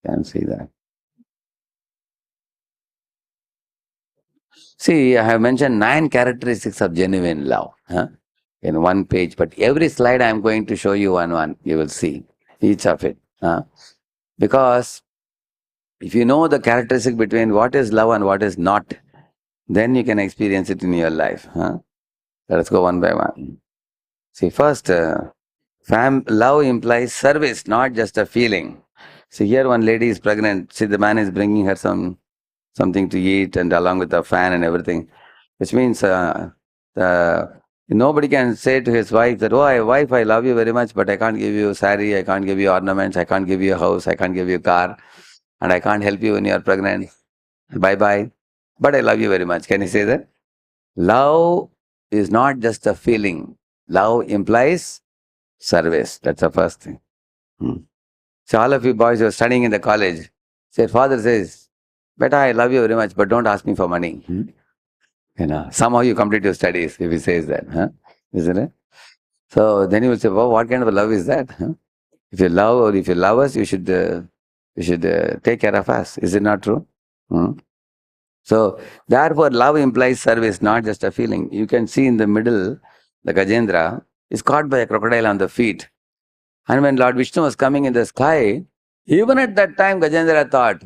Can see that. See, I have mentioned 9 characteristics of genuine love in one page, but every slide I am going to show you one. You will see each of it. Because if you know the characteristic between what is love and what is not, then you can experience it in your life. Let us go one by one. See, first, love implies service, not just a feeling. See, here one lady is pregnant. See, the man is bringing her something to eat and along with a fan and everything, which means the Nobody can say to his wife that, oh, wife, I love you very much, but I can't give you sari, I can't give you ornaments, I can't give you a house, I can't give you a car, and I can't help you when you are pregnant. Bye-bye. But I love you very much. Can you say that? Love is not just a feeling. Love implies service. That's the first thing. So all of you boys who are studying in the college, say, father says, beta, I love you very much, but don't ask me for money. Somehow you complete your studies if he says that. Isn't it? So then you will say, well, what kind of a love is that? If you love or if you love us, you should take care of us. Is it not true? So therefore, love implies service, not just a feeling. You can see in the middle, the Gajendra is caught by a crocodile on the feet. And when Lord Vishnu was coming in the sky, even at that time, Gajendra thought,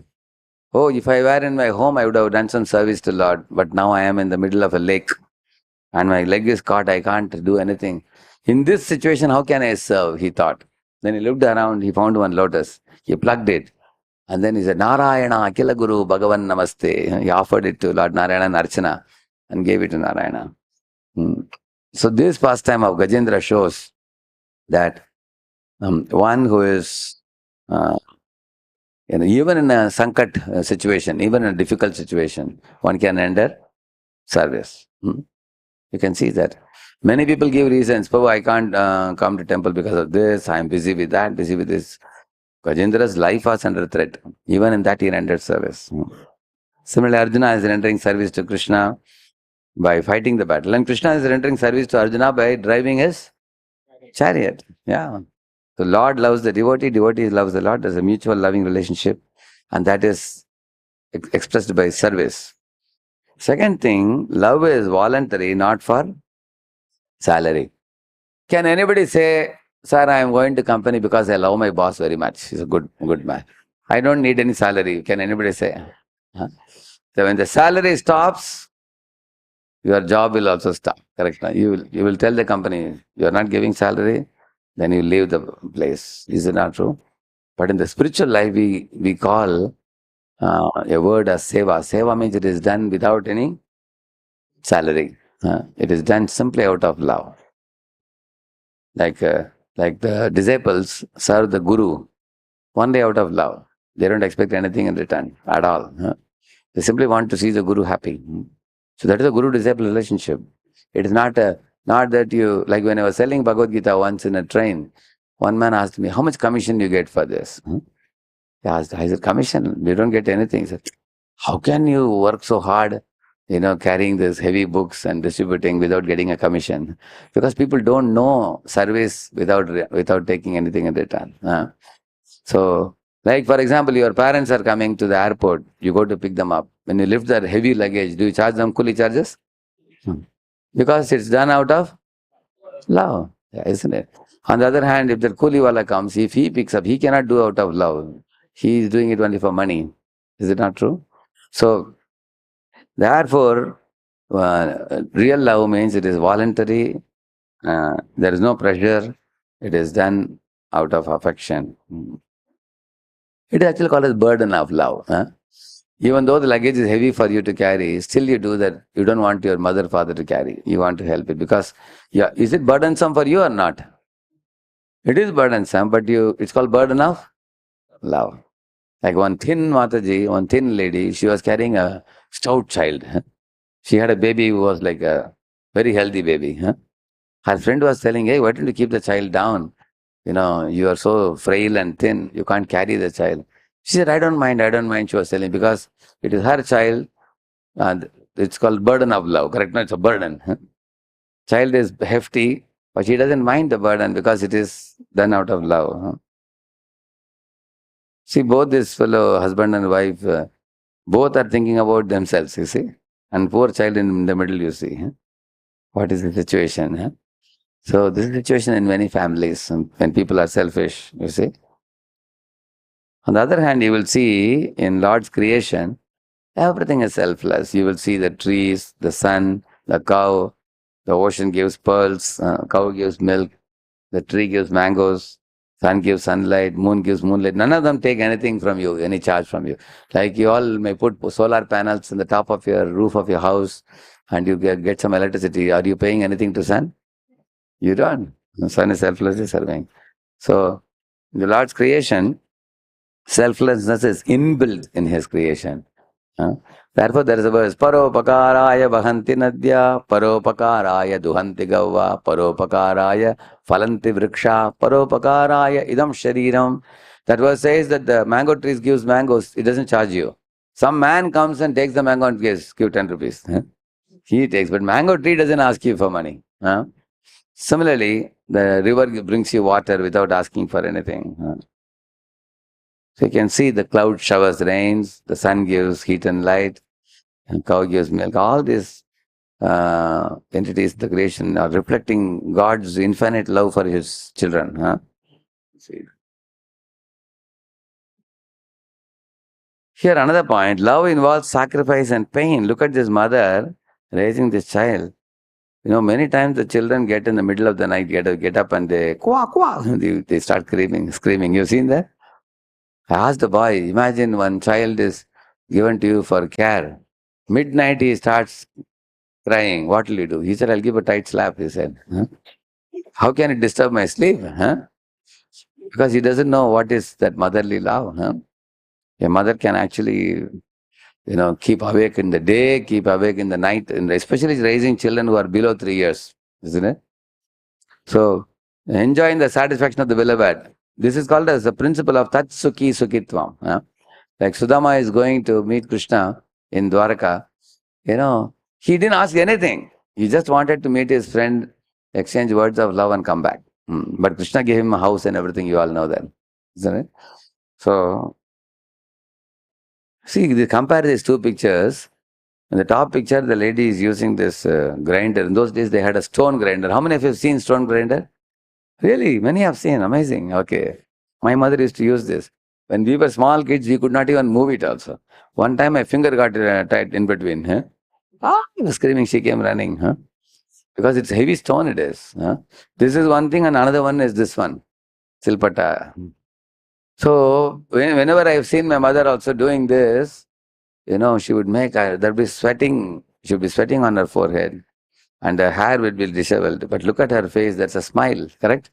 oh, if I were in my home, I would have done some service to Lord. But now I am in the middle of a lake and my leg is caught, I can't do anything. In this situation, how can I serve? He thought. Then he looked around, he found one lotus. He plucked it. And then he said, Narayana, Akila Guru, Bhagavan Namaste. He offered it to Lord Narayana and Archana and gave it to Narayana. So this pastime of Gajendra shows that one who is, even in a sankat situation, even in a difficult situation, one can render service. You can see that. Many people give reasons, oh, I can't come to temple because of this, I am busy with that, busy with this. Gajendra's life was under threat. Even in that he rendered service. Similarly, Arjuna is rendering service to Krishna by fighting the battle. And Krishna is rendering service to Arjuna by driving his chariot. Yeah. So Lord loves the devotee, devotee loves the Lord. There's a mutual loving relationship. And that is expressed by service. Second thing, love is voluntary, not for salary. Can anybody say, sir, I am going to company because I love my boss very much. He's a good man. I don't need any salary. Can anybody say? So when the salary stops, your job will also stop. Correct? You will tell the company, you are not giving salary, then you leave the place. Is it not true? But in the spiritual life, we call a word as seva. Seva means it is done without any salary. It is done simply out of love. Like the disciples serve the Guru only out of love. They don't expect anything in return at all. They simply want to see the Guru happy. So that is a Guru-disciple relationship. It is not that you, like when I was selling Bhagavad Gita once in a train, one man asked me, how much commission you get for this? He asked, I said, commission? You don't get anything. He said, how can you work so hard, carrying these heavy books and distributing without getting a commission? Because people don't know service without taking anything in return. So, like for example, your parents are coming to the airport, you go to pick them up. When you lift their heavy luggage, do you charge them coolie charges? Because it's done out of love, isn't it? On the other hand, if the coolie wala comes, if he picks up, he cannot do out of love. He is doing it only for money. Is it not true? So, therefore, real love means it is voluntary, there is no pressure, it is done out of affection. It is actually called as burden of love. Even though the luggage is heavy for you to carry, still you do that. You don't want your mother, father to carry. You want to help it because, is it burdensome for you or not? It is burdensome, but it's called burden of love. Like one thin Mataji, one thin lady, she was carrying a stout child. She had a baby who was like a very healthy baby. Her friend was telling, hey, why don't you keep the child down? You are so frail and thin, you can't carry the child. She said, I don't mind, she was telling, because it is her child, and it's called burden of love, correct? No, it's a burden. Child is hefty, but she doesn't mind the burden because it is done out of love. See, both this fellow, husband and wife, both are thinking about themselves, you see. And poor child in the middle, you see. What is the situation? So this is the situation in many families when people are selfish, you see. On the other hand, you will see in Lord's creation, everything is selfless. You will see the trees, the sun, the cow, the ocean gives pearls, cow gives milk, the tree gives mangoes, sun gives sunlight, moon gives moonlight. None of them take anything from you, any charge from you. Like you all may put solar panels on the top of your roof of your house, and you get some electricity. Are you paying anything to sun? You don't. The sun is selflessly serving. So, the Lord's creation, selflessness is inbuilt in His creation. Therefore, there is a verse, Paropakaraya Bahanti Nadya, Paropakaraya Duhanti Gavva, Paropakaraya Falanti Vriksha, Paropakaraya Idam Shariram. That verse says that the mango trees gives mangoes, it doesn't charge you. Some man comes and takes the mango and gives, give 10 rupees. He takes, but mango tree doesn't ask you for money. Similarly, the river brings you water without asking for anything. So you can see the cloud showers rains, the sun gives heat and light, and cow gives milk. All these entities, the creation, are reflecting God's infinite love for His children. See. Here another point, love involves sacrifice and pain. Look at this mother raising this child. Many times the children get in the middle of the night, get up and they quack, quack. They start screaming. You've seen that? I asked the boy, imagine one child is given to you for care. Midnight he starts crying. What will you do? He said, I'll give a tight slap, he said. How can it disturb my sleep? Because he doesn't know what is that motherly love. A mother can actually, keep awake in the day, keep awake in the night, and especially raising children who are below 3 years, isn't it? So, enjoying the satisfaction of the beloved. This is called as the principle of Tat Sukhi Sukhitvam. Like Sudama is going to meet Krishna in Dwaraka. He didn't ask anything. He just wanted to meet his friend, exchange words of love and come back. But Krishna gave him a house and everything, you all know that. Isn't it? So, see, compare these two pictures. In the top picture, the lady is using this grinder. In those days, they had a stone grinder. How many of you have seen stone grinder? Really? Many have seen. Amazing. Okay. My mother used to use this. When we were small kids, we could not even move it also. One time, my finger got tied in between. I was screaming. She came running. Because it's heavy stone it is. This is one thing, and another one is this one. Silpata. So, whenever I've seen my mother also doing this, she would make, there'd be sweating, she would be sweating on her forehead, and her hair would be disheveled. But look at her face, that's a smile, correct?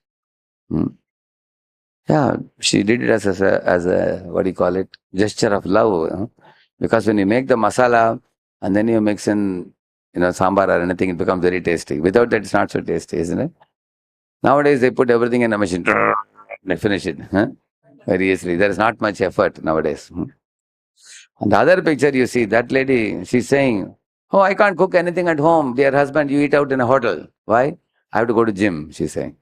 Yeah, she did it as a what do you call it, gesture of love. Because when you make the masala, and then you mix in, sambar or anything, it becomes very tasty. Without that, it's not so tasty, isn't it? Nowadays, they put everything in a machine, they finish it. Very easily. There is not much effort nowadays. On the other picture, you see that lady, she's saying, oh, I can't cook anything at home. Dear husband, you eat out in a hotel. Why? I have to go to gym, she's saying.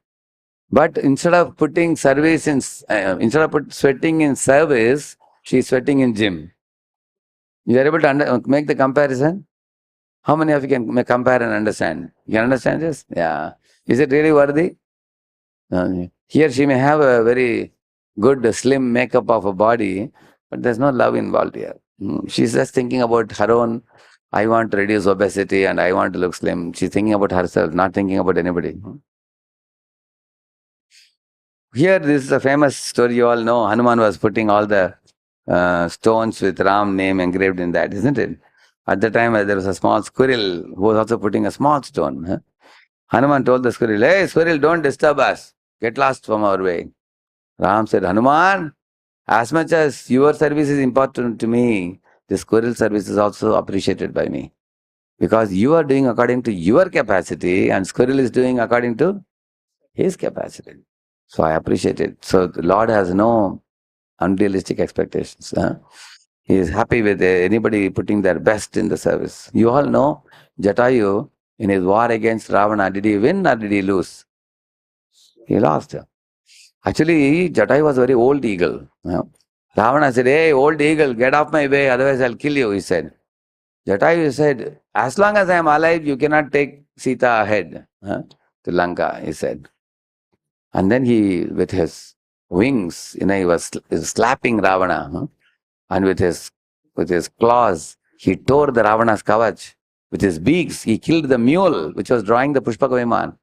But instead of putting service in, sweating in service, she's sweating in gym. You are able to make the comparison? How many of you can compare and understand? You can understand this? Yeah. Is it really worthy? Here she may have a very good slim makeup of a body, but there's no love involved here. She's just thinking about her own, I want to reduce obesity and I want to look slim. She's thinking about herself, not thinking about anybody. Here, this is a famous story you all know. Hanuman was putting all the stones with Ram name engraved in that, isn't it? At the time, there was a small squirrel who was also putting a small stone. Hanuman told the squirrel, hey, squirrel, don't disturb us. Get lost from our way. Ram said, Hanuman, as much as your service is important to me, the squirrel service is also appreciated by me. Because you are doing according to your capacity and squirrel is doing according to his capacity. So I appreciate it. So the Lord has no unrealistic expectations. He is happy with anybody putting their best in the service. You all know Jatayu, in his war against Ravana, did he win or did he lose? He lost. Actually, Jatayu was a very old eagle. Ravana said, hey, old eagle, get off my way, otherwise I'll kill you, he said. Jatayu said, as long as I am alive, you cannot take Sita ahead to Lanka, he said. And then he, with his wings, he was slapping Ravana. And with his claws, he tore the Ravana's kavach. With his beaks, he killed the mule, which was drawing the Pushpaka Viman.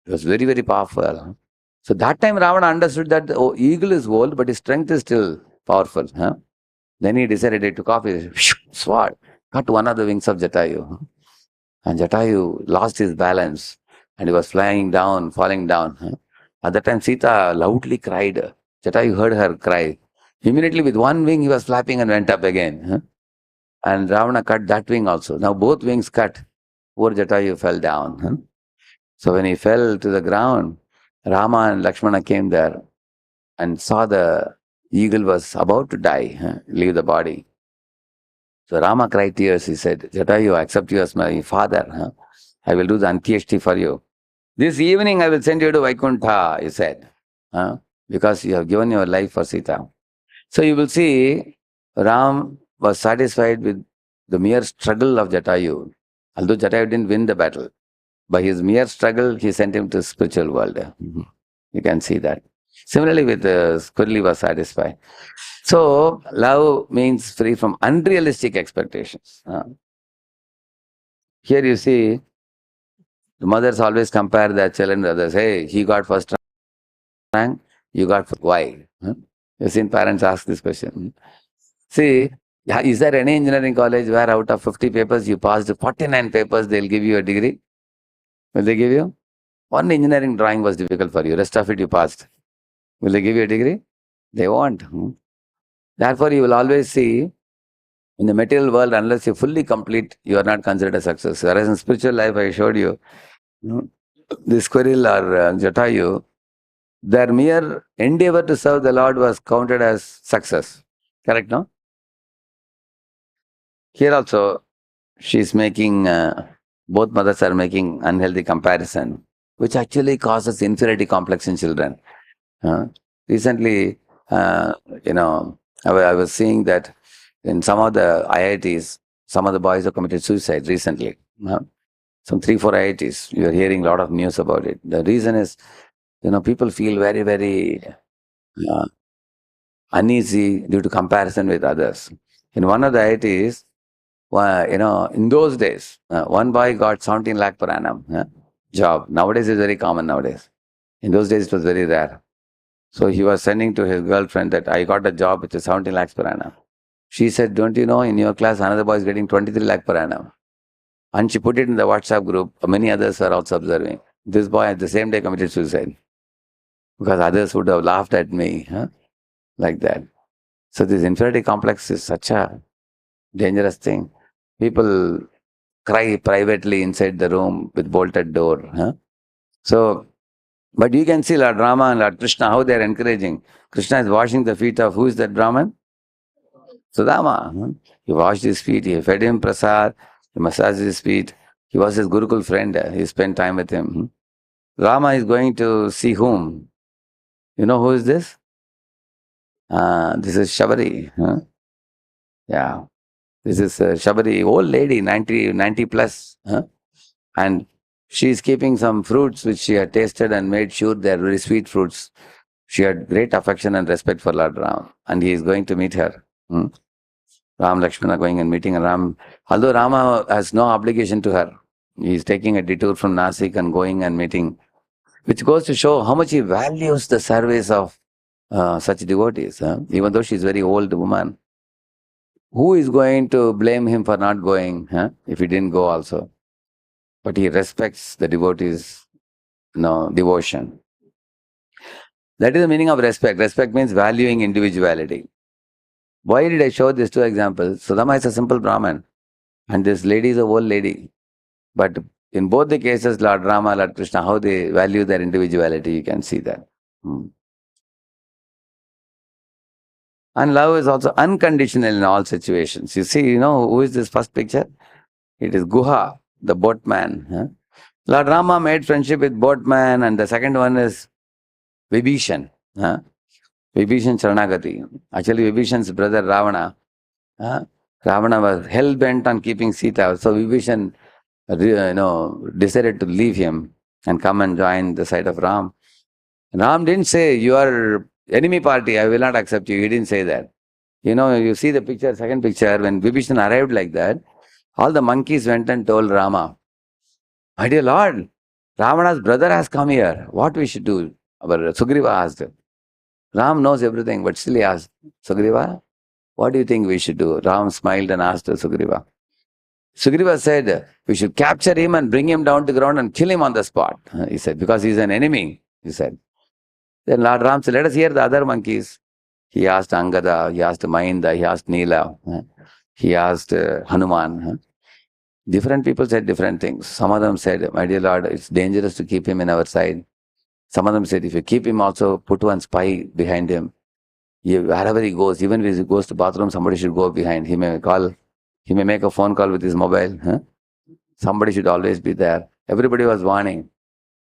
It was very, very powerful. So that time Ravana understood that the eagle is old, but his strength is still powerful. Then he decided to took off his sword, cut one of the wings of Jatayu. And Jatayu lost his balance and he was falling down. At that time, Sita loudly cried. Jatayu heard her cry. Immediately, with one wing, he was flapping and went up again. And Ravana cut that wing also. Now, both wings cut. Poor Jatayu fell down. So, when he fell to the ground, Rama and Lakshmana came there and saw the eagle was about to die, leave the body. So Rama cried tears. He said, Jatayu, I accept you as my father. I will do the Antyeshti for you. This evening I will send you to Vaikuntha, he said, because you have given your life for Sita. So you will see, Ram was satisfied with the mere struggle of Jatayu. Although Jatayu didn't win the battle, by his mere struggle, he sent him to the spiritual world. You can see that. Similarly, with Skurli was satisfied. So, love means free from unrealistic expectations. Here you see, the mothers always compare their children with others. Hey, he got first rank, you got first. Why? You've seen parents ask this question. See, is there any engineering college where out of 50 papers you passed 49 papers, they'll give you a degree? Will they give you? One engineering drawing was difficult for you, rest of it you passed. Will they give you a degree? They won't. Therefore, you will always see, in the material world, unless you fully complete, you are not considered a success. Whereas in spiritual life, I showed you, the squirrel or Jatayu, their mere endeavor to serve the Lord was counted as success. Correct, no? Here also, she's making, both mothers are making unhealthy comparison, which actually causes inferiority complex in children. Recently, I was seeing that in some of the IITs, some of the boys have committed suicide recently. Some 3-4 IITs, you are hearing a lot of news about it. The reason is, people feel very, very uneasy due to comparison with others. In one of the IITs, in those days, one boy got 17 lakh per annum job. Nowadays, it's very common nowadays. In those days, it was very rare. So he was sending to his girlfriend that I got a job which is 17 lakhs per annum. She said, don't you know, in your class, another boy is getting 23 lakh per annum. And she put it in the WhatsApp group. Many others were also observing. This boy at the same day committed suicide. Because others would have laughed at me, like that. So this inferiority complex is such a dangerous thing. People cry privately inside the room with bolted door. So, but you can see Lord Rama and Lord Krishna, how they are encouraging. Krishna is washing the feet of, who is that Brahman? Sudama. He washed his feet, he fed him prasad, he massaged his feet. He was his Gurukul friend, he spent time with him. Rama is going to see whom? You know who is this? This is Shabari. Yeah. This is Shabari, old lady, 90 plus. And she is keeping some fruits which she had tasted and made sure they are very sweet fruits. She had great affection and respect for Lord Ram, and he is going to meet her. Ram, Lakshman are going and meeting Ram. Although Rama has no obligation to her, he is taking a detour from Nasik and going and meeting, which goes to show how much he values the service of such devotees. Even though she is a very old woman, who is going to blame him for not going if he didn't go also? But he respects the devotees' devotion. That is the meaning of respect. Respect means valuing individuality. Why did I show these two examples? Sudama is a simple Brahman and this lady is a old lady. But in both the cases, Lord Rama, Lord Krishna, how they value their individuality, you can see that. And love is also unconditional in all situations. You see, who is this first picture? It is Guha, the boatman. Lord Rama made friendship with boatman, and the second one is Vibhishan. Vibhishan Sharanagati. Actually, Vibhishan's brother Ravana. Ravana was hell-bent on keeping Sita. So Vibhishan, decided to leave him and come and join the side of Ram. Ram didn't say, you are enemy party, I will not accept you. He didn't say that. You see the picture, second picture, when Vibhishan arrived like that, all the monkeys went and told Rama, my dear Lord, Ravana's brother has come here. What we should do? Our Sugriva asked. Ram knows everything, but still he asked, Sugriva, what do you think we should do? Ram smiled and asked Sugriva, Sugriva said, we should capture him and bring him down to the ground and kill him on the spot. He said, because he's an enemy, he said. Then Lord Ram said, let us hear the other monkeys. He asked Angada, he asked Mahinda, he asked Neela, he asked Hanuman. Different people said different things. Some of them said, my dear Lord, it's dangerous to keep him in our side. Some of them said, if you keep him also, put one spy behind him. Wherever he goes, even if he goes to bathroom, somebody should go behind. He may make a phone call with his mobile. Somebody should always be there. Everybody was warning.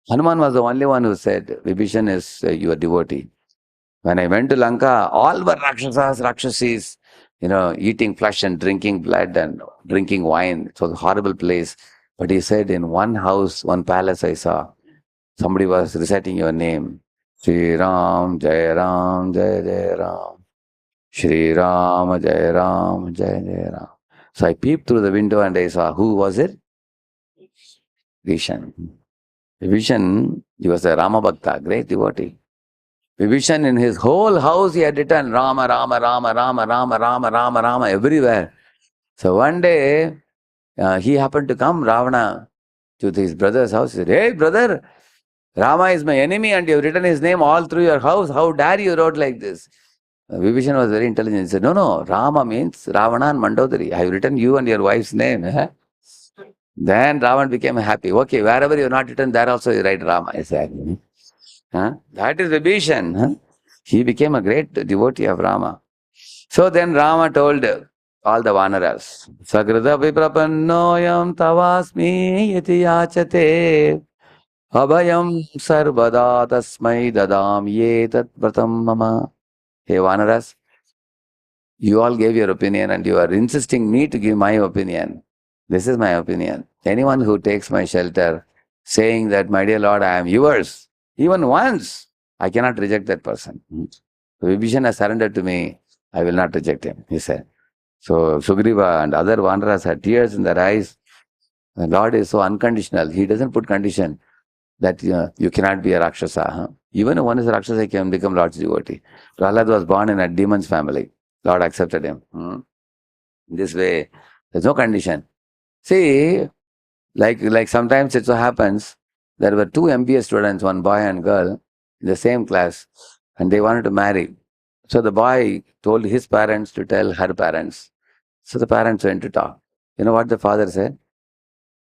Hanuman was the only one who said, Vibhishan is your devotee. When I went to Lanka, all were Rakshasas, Rakshasis, eating flesh and drinking blood and drinking wine. It was a horrible place. But he said, in one house, one palace I saw, somebody was reciting your name. Shri Ram, Jai Ram, Jai Jai Ram. Shri Ram, Jai Ram, Jai Jai Ram. So I peeped through the window and I saw, who was it? Vibhishan. Vibhishan, he was a Rama Bhakta, great devotee. Vibhishan, in his whole house, he had written Rama, Rama, Rama, Rama, Rama, Rama, Rama, Rama, everywhere. So one day, he happened to come, Ravana, to his brother's house. He said, hey, brother, Rama is my enemy and you have written his name all through your house. How dare you wrote like this? Vibhishan was very intelligent. He said, no, Rama means Ravana and Mandodari. I have written you and your wife's name. Then Ravana became happy. Okay, wherever you have not written, there also you write Rama. Exactly. That is Vibhishan. He became a great devotee of Rama. So then Rama told all the Vanaras, Sagrada viprapannoyam tavasmi yati yachate abhayam sarvada tasmai dadam yetat vratam mama. Hey Vanaras, you all gave your opinion and you are insisting me to give my opinion. This is my opinion. Anyone who takes my shelter, saying that, my dear Lord, I am yours, even once, I cannot reject that person. So Vibhishan has surrendered to me, I will not reject him, he said. So Sugriva and other Vanaras had tears in their eyes. The Lord is so unconditional. He doesn't put condition that you cannot be a Rakshasa. Even if one is a Rakshasa, he can become Lord's devotee. Prahlad was born in a demon's family. Lord accepted him. This way, there's no condition. See, like sometimes it so happens, there were two MBA students, one boy and girl, in the same class, and they wanted to marry. So the boy told his parents to tell her parents. So the parents went to talk. You know what the father said?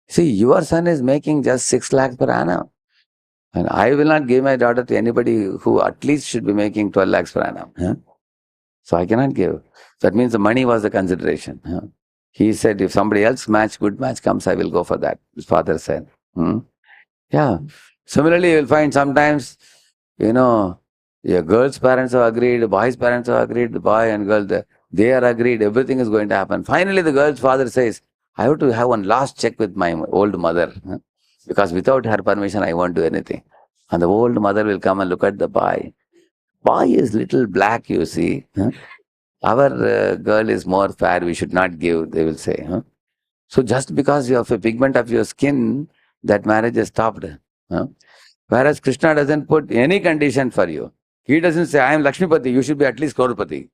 See, your son is making just 6 lakhs per annum. And I will not give my daughter to anybody who at least should be making 12 lakhs per annum. So I cannot give. That means the money was the consideration. He said, if somebody else good match comes, I will go for that. His father said. Yeah. Similarly, you will find sometimes, your girl's parents have agreed, the boy's parents have agreed, the boy and girl, they are agreed, everything is going to happen. Finally, the girl's father says, I have to have one last check with my old mother. Because without her permission, I won't do anything. And the old mother will come and look at the boy. Boy is little black, you see. Our girl is more fair, we should not give, they will say. So just because you have a pigment of your skin, that marriage is stopped. Whereas Krishna doesn't put any condition for you. He doesn't say, I am Lakshmipati, you should be at least Crorepati.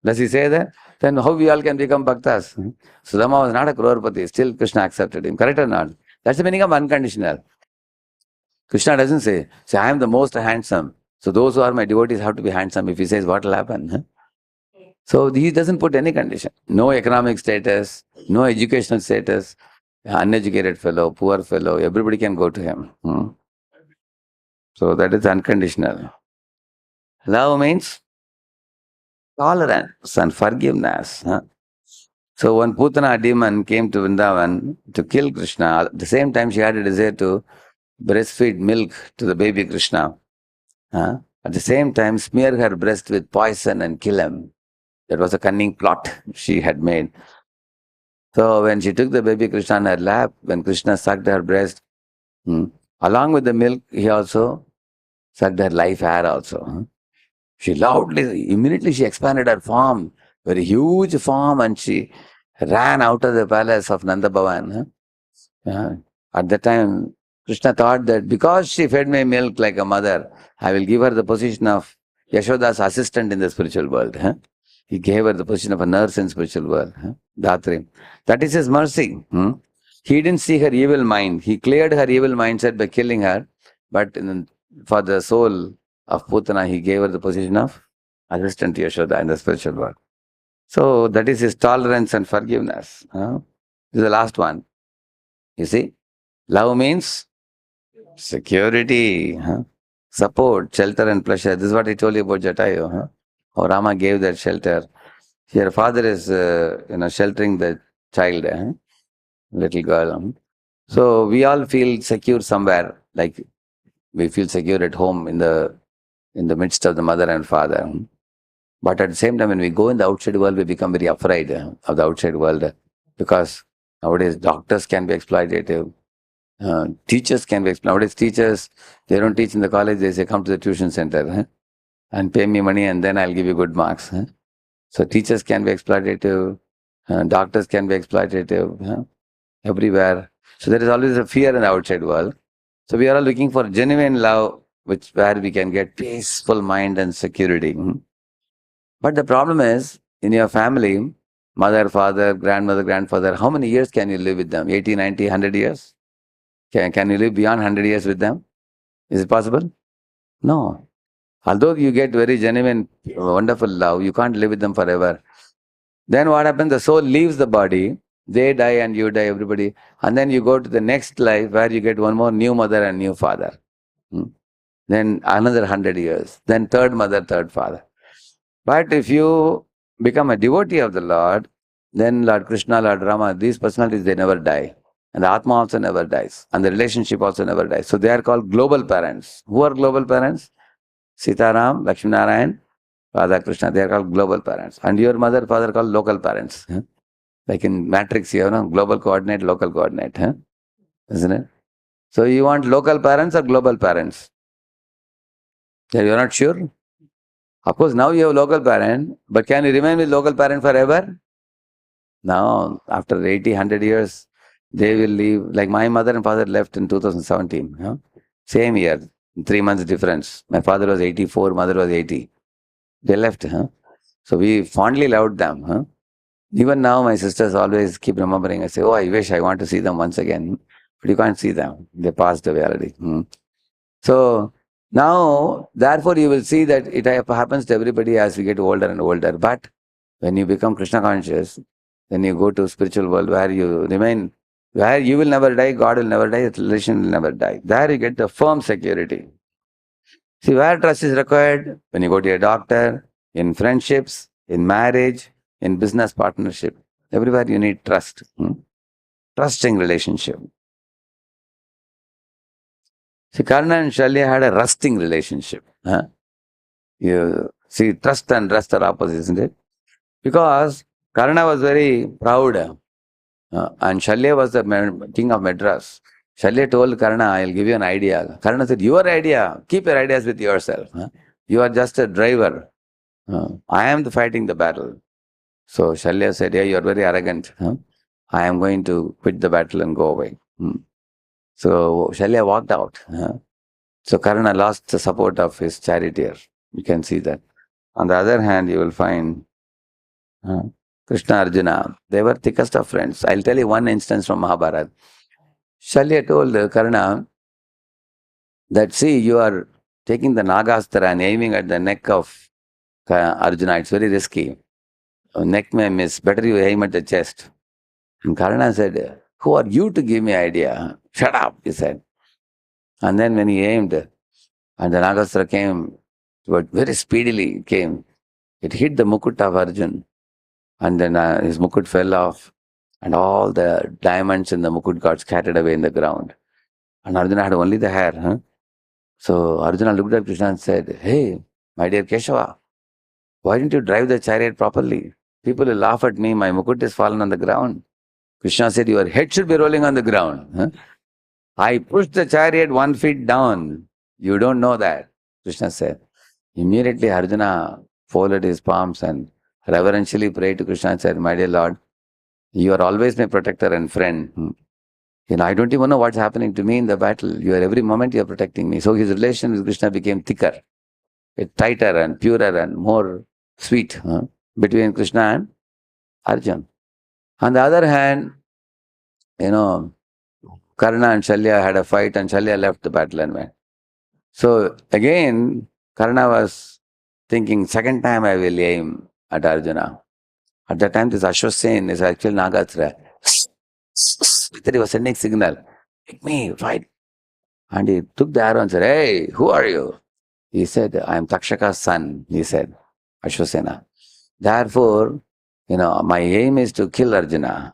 Does he say that? Then how we all can become Bhaktas? Sudama was not a Crorepati, still Krishna accepted him. Correct or not? That's the meaning of unconditional. Krishna doesn't say, I am the most handsome. So those who are my devotees have to be handsome. If he says, what will happen? So he doesn't put any condition. No economic status, no educational status, uneducated fellow, poor fellow, everybody can go to him. So that is unconditional. Love means tolerance and forgiveness. So when Putana demon came to Vrindavan to kill Krishna, at the same time she had a desire to breastfeed milk to the baby Krishna. At the same time smear her breast with poison and kill him. That was a cunning plot she had made. So when she took the baby Krishna in her lap, when Krishna sucked her breast, along with the milk, he also sucked her life air also. She immediately she expanded her form, very huge form, and she ran out of the palace of Nanda Bhavan. At that time, Krishna thought that because she fed me milk like a mother, I will give her the position of Yashoda's assistant in the spiritual world. He gave her the position of a nurse in spiritual world. Dhatri. That is his mercy. He didn't see her evil mind. He cleared her evil mindset by killing her. But for the soul of Putana, he gave her the position of assistant to Yashoda in the spiritual world. So that is his tolerance and forgiveness. This is the last one. You see, love means security, support, shelter and pleasure. This is what I told you about Jatayu. How Rama gave that shelter. Your father is, sheltering the child, little girl. So we all feel secure somewhere, like we feel secure at home in the midst of the mother and father. But at the same time, when we go in the outside world, we become very afraid of the outside world, because nowadays doctors can be exploitative, teachers can be exploitative. Nowadays teachers, they don't teach in the college, they say come to the tuition center and pay me money and then I'll give you good marks. So teachers can be exploitative, doctors can be exploitative, everywhere. So there is always a fear in the outside world. So we are all looking for genuine love, where we can get peaceful mind and security. But the problem is, in your family, mother, father, grandmother, grandfather, how many years can you live with them? 80, 90, 100 years? Can you live beyond 100 years with them? Is it possible? No. Although you get very genuine, wonderful love, you can't live with them forever. Then what happens? The soul leaves the body, they die and you die, everybody. And then you go to the next life where you get one more new mother and new father. Then another 100 years. Then third mother, third father. But if you become a devotee of the Lord, then Lord Krishna, Lord Rama, these personalities, they never die. And the Atma also never dies. And the relationship also never dies. So they are called global parents. Who are global parents? Sitaram, Lakshman, Radha Krishna, they are called global parents. And your mother, father called local parents. Like in matrix, global coordinate, local coordinate. Isn't it? So you want local parents or global parents? You're not sure? Of course, now you have local parent, but can you remain with local parent forever? No, after 80, 100 years, they will leave. Like my mother and father left in 2017. Same year, 3 months difference. My father was 84, mother was 80. They left. So we fondly loved them. Even now, my sisters always keep remembering. I say, oh, I wish I want to see them once again. But you can't see them. They passed away already. So now, therefore, you will see that it happens to everybody as we get older and older. But when you become Krishna conscious, then you go to spiritual world where you remain, where you will never die, God will never die, the relation will never die. There you get the firm security. See, where trust is required? When you go to a doctor, in friendships, in marriage, in business partnership. Everywhere you need trust. Trusting relationship. See, Karna and Shalya had a rusting relationship. You see, trust and rust are opposites, isn't it? Because Karna was very proud, and Shalya was the king of Madras. Shalya told Karna, I'll give you an idea. Karna said, your idea, keep your ideas with yourself. You are just a driver. I am fighting the battle. So Shalya said, yeah, you are very arrogant. I am going to quit the battle and go away. So Shalya walked out. So Karna lost the support of his charioteer. You can see that. On the other hand, you will find Krishna Arjuna. They were thickest of friends. I'll tell you one instance from Mahabharata. Shalya told Karna that, see, you are taking the Nagastra and aiming at the neck of Arjuna. It's very risky. Neck may miss. Better you aim at the chest. And Karna said, who are you to give me idea? Shut up, he said. And then when he aimed, and the Nagastra came, but very speedily it came. It hit the mukut of Arjun. And then his mukut fell off. And all the diamonds in the mukut got scattered away in the ground. And Arjuna had only the hair. So Arjuna looked at Krishna and said, hey, my dear Keshava, why didn't you drive the chariot properly? People will laugh at me, my mukut is fallen on the ground. Krishna said, your head should be rolling on the ground. I pushed the chariot 1 foot down. You don't know that, Krishna said. Immediately Arjuna folded his palms and reverentially prayed to Krishna and said, my dear Lord, you are always my protector and friend. I don't even know what's happening to me in the battle. Every moment you are protecting me. So his relation with Krishna became thicker, tighter and purer and more sweet. between Krishna and Arjuna. On the other hand, Karna and Shalya had a fight and Shalya left the battle and went. So again, Karna was thinking, second time I will aim at Arjuna. At that time, this Ashwasen is actually Nagastra. He was sending signal, pick me, fight. And he took the arrow and said, hey, who are you? He said, I am Takshaka's son, he said, Ashwasena. Therefore, my aim is to kill Arjuna.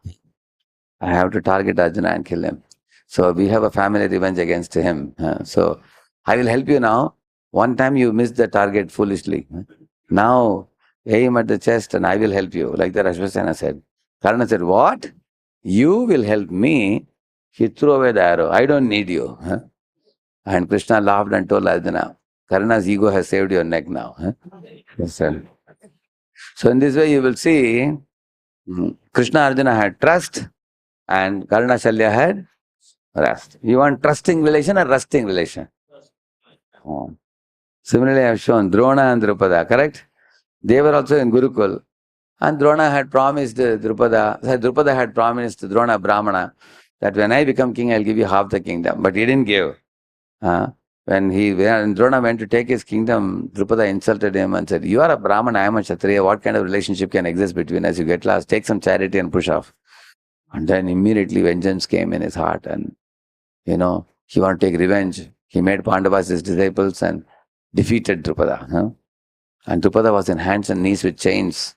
I have to target Arjuna and kill him. So we have a family revenge against him. So I will help you now. One time you missed the target foolishly. Now aim at the chest and I will help you. Like the Ashwasena said. Karna said, what? You will help me? He threw away the arrow. I don't need you. And Krishna laughed and told Arjuna, Karna's ego has saved your neck now. Yes, sir. So in this way you will see Krishna Arjuna had trust and Karna Shalya had rust. You want trusting relation or rusting relation? Oh. Similarly, I have shown Drona and Drupada, correct? They were also in Gurukul. And Drona had promised Drupada had promised Drona Brahmana that when I become king, I'll give you half the kingdom. But he didn't give. When Drona went to take his kingdom, Drupada insulted him and said, you are a Brahmana, I am a Kshatriya. What kind of relationship can exist between us? You get lost, take some charity and push off. And then immediately vengeance came in his heart and, he wanted to take revenge. He made Pandavas his disciples and defeated Drupada. And Drupada was in hands and knees with chains.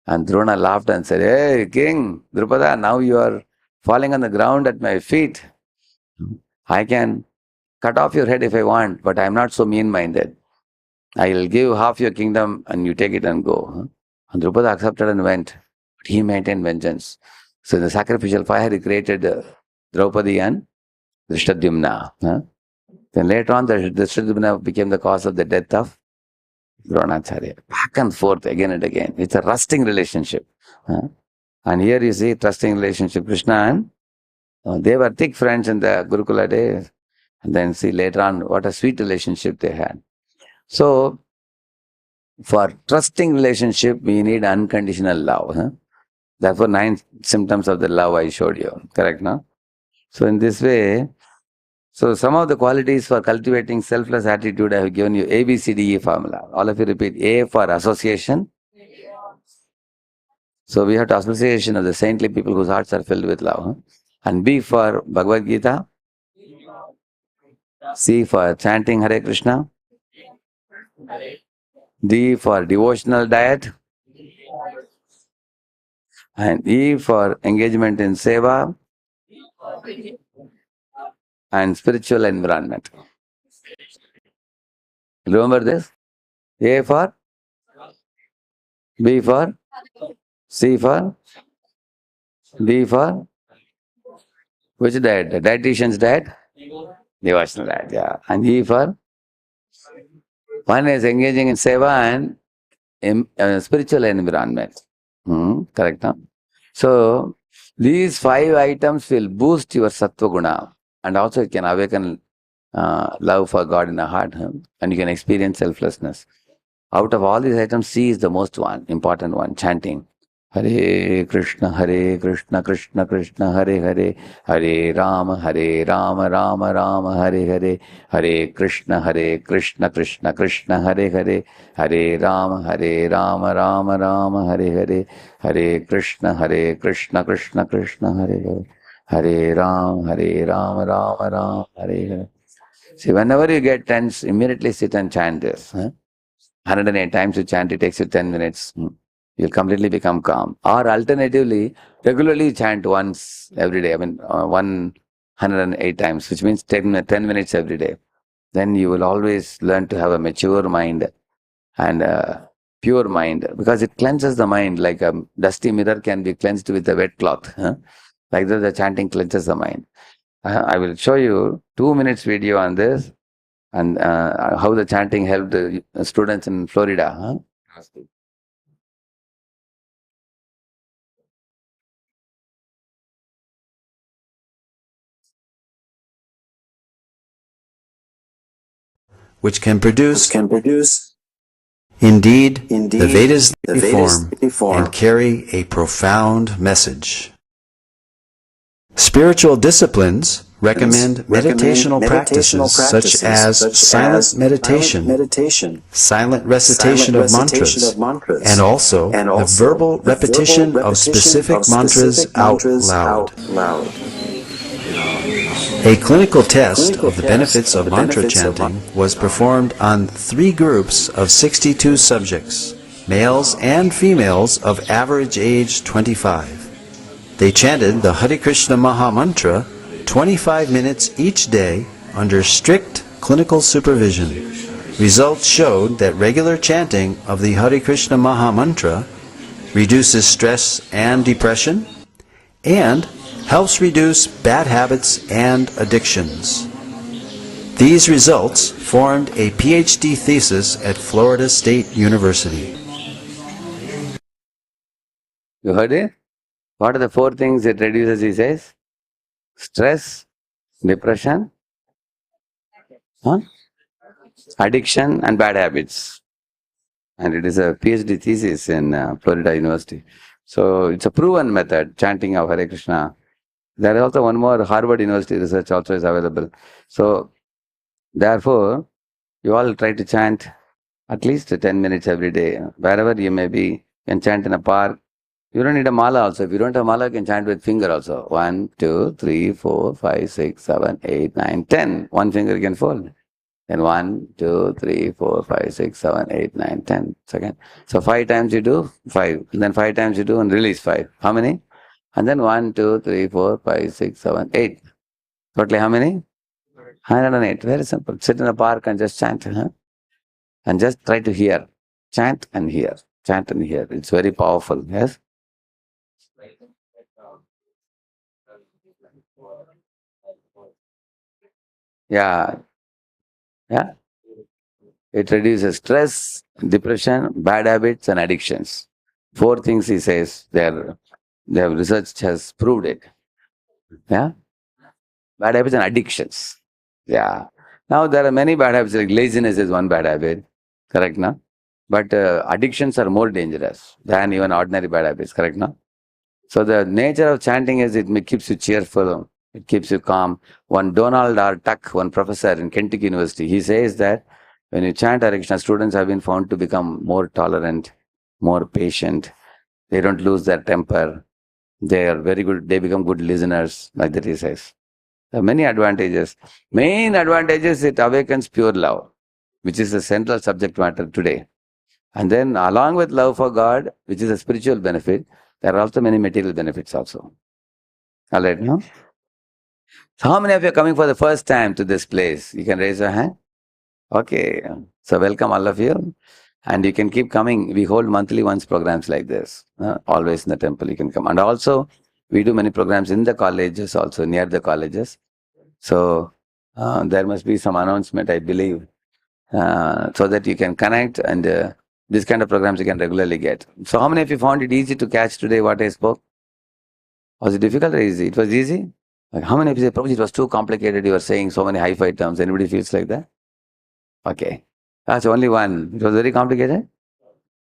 And Drona laughed and said, hey, king, Drupada, now you are falling on the ground at my feet. I can cut off your head if I want, but I am not so mean-minded. I will give half your kingdom and you take it and go. And Drupada accepted and went. But he maintained vengeance. So in the sacrificial fire, he created Draupadi and Drishtadyumna. Then later on, the Drishtadyumna became the cause of the death of Dronacharya. Back and forth again and again. It's a rusting relationship. And here you see trusting relationship. Krishna and they were thick friends in the Gurukula days. And then see later on what a sweet relationship they had. So, for trusting relationship, we need unconditional love. Therefore, 9 symptoms of the love I showed you. Correct, no? So, in this way, so some of the qualities for cultivating selfless attitude, I have given you A, B, C, D, E formula. All of you repeat. A for association. So, we have to association of the saintly people whose hearts are filled with love. And B for Bhagavad Gita. C for chanting Hare Krishna. D for devotional diet. And E for engagement in seva and spiritual environment. Remember this? A for, B for, C for, D for, which diet? The dietitian's diet? Devotional diet, yeah. And E for, one is engaging in seva and spiritual environment. Correct, huh? So, these 5 items will boost your sattva guna and also it can awaken love for God in the heart, and you can experience selflessness. Out of all these items, C is the most important one, chanting. Hare Krishna, Krishna Krishna, Hare Hare, Hare Rama, Rama Rama, Hare Hare, Hare Krishna, Krishna Krishna, Hare Hare, Hare Rama, Rama Rama, Hare Hare, Hare Krishna, Krishna Krishna, Hare Hare, Hare Rama, Rama Rama, Hare Hare. See, whenever you get tense, immediately sit and chant this. 108 times you chant, it takes you 10 minutes. You'll completely become calm. Or alternatively, regularly chant once every day. 108 times, which means 10 minutes every day. Then you will always learn to have a mature mind and a pure mind, because it cleanses the mind like a dusty mirror can be cleansed with a wet cloth. Like that, the chanting cleanses the mind. I will show you 2 minutes video on this and how the chanting helped the students in Florida. which can produce Indeed, the Vedas form and carry a profound message. Spiritual disciplines recommend meditational practices such as silent meditation, silent recitation of mantras, and also the verbal repetition of specific mantras out loud. A clinical test of the benefits of mantra chanting was performed on 3 groups of 62 subjects, males and females of average age 25. They chanted the Hare Krishna Maha Mantra 25 minutes each day under strict clinical supervision. Results showed that regular chanting of the Hare Krishna Maha Mantra reduces stress and depression and helps reduce bad habits and addictions. These results formed a PhD thesis at Florida State University. You heard it? What are the 4 things it reduces, he says? Stress, depression, addiction and bad habits. And it is a PhD thesis in Florida University. So it's a proven method, chanting of Hare Krishna. There is also one more Harvard University research also is available. So therefore, you all try to chant at least 10 minutes every day. Wherever you may be, you can chant in a park. You don't need a mala also. If you don't have mala, you can chant with finger also. 1, 2, 3, 4, 5, 6, 7, 8, 9, 10. One finger you can fold. Then 1, 2, 3, 4, 5, 6, 7, 8, 9, 10. Second. So 5 times you do 5. And then 5 times you do and release 5. How many? And then 1, 2, 3, 4, 5, 6, 7, 8. Totally how many? 108. Very simple. Sit in a park and just chant. And just try to hear. Chant and hear. Chant and hear. It's very powerful. Yes? Yeah. Yeah. It reduces stress, depression, bad habits, and addictions. 4 things he says there. Their research has proved it. Yeah. Bad habits and addictions. Yeah. Now there are many bad habits, like laziness is one bad habit. Correct, no? But addictions are more dangerous than even ordinary bad habits. Correct, no? So the nature of chanting is it keeps you cheerful. It keeps you calm. One Donald R. Tuck, one professor in Kentucky University, he says that when you chant Hare Krishna, students have been found to become more tolerant, more patient. They don't lose their temper. They are very good. They become good listeners, like that he says. There are many advantages. Main advantages, it awakens pure love, which is the central subject matter today. And then along with love for God, which is a spiritual benefit, there are also many material benefits also. All right, no? So how many of you are coming for the first time to this place? You can raise your hand. Okay. So welcome all of you. And you can keep coming. We hold monthly once programs like this. Always in the temple you can come. And also, we do many programs in the colleges also, near the colleges. So there must be some announcement, I believe, so that you can connect and this kind of programs you can regularly get. So how many of you found it easy to catch today what I spoke? Was it difficult or easy? It was easy? Like how many of you say, Prabhuji, it was too complicated, you were saying so many hi-fi terms. Anybody feels like that? Okay. That's only one. It was very complicated?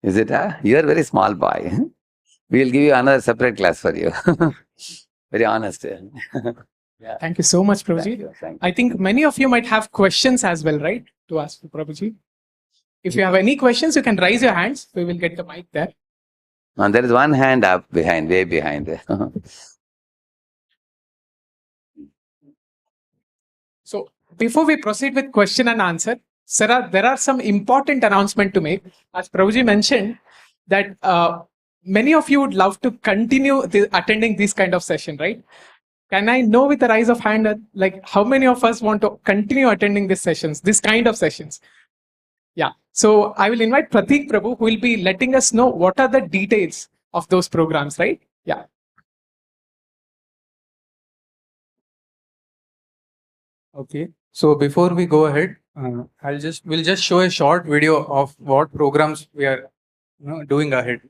Is it? You are very small boy. We will give you another separate class for you. Very honest. Yeah. Thank you so much, Prabhuji. Thank you. I think many of you might have questions as well, right? To ask Prabhuji. If you have any questions, you can raise your hands. We will get the mic there. And there is one hand up behind, way behind. So before we proceed with question and answer, Sarah, there are some important announcements to make. As Prabhuji mentioned, that many of you would love to continue attending this kind of session, right? Can I know with the rise of hand, like how many of us want to continue attending these sessions, this kind of sessions? Yeah. So I will invite Pratik Prabhu, who will be letting us know what are the details of those programs, right? Yeah. Okay. So before we go ahead, we'll just show a short video of what programs we are doing ahead.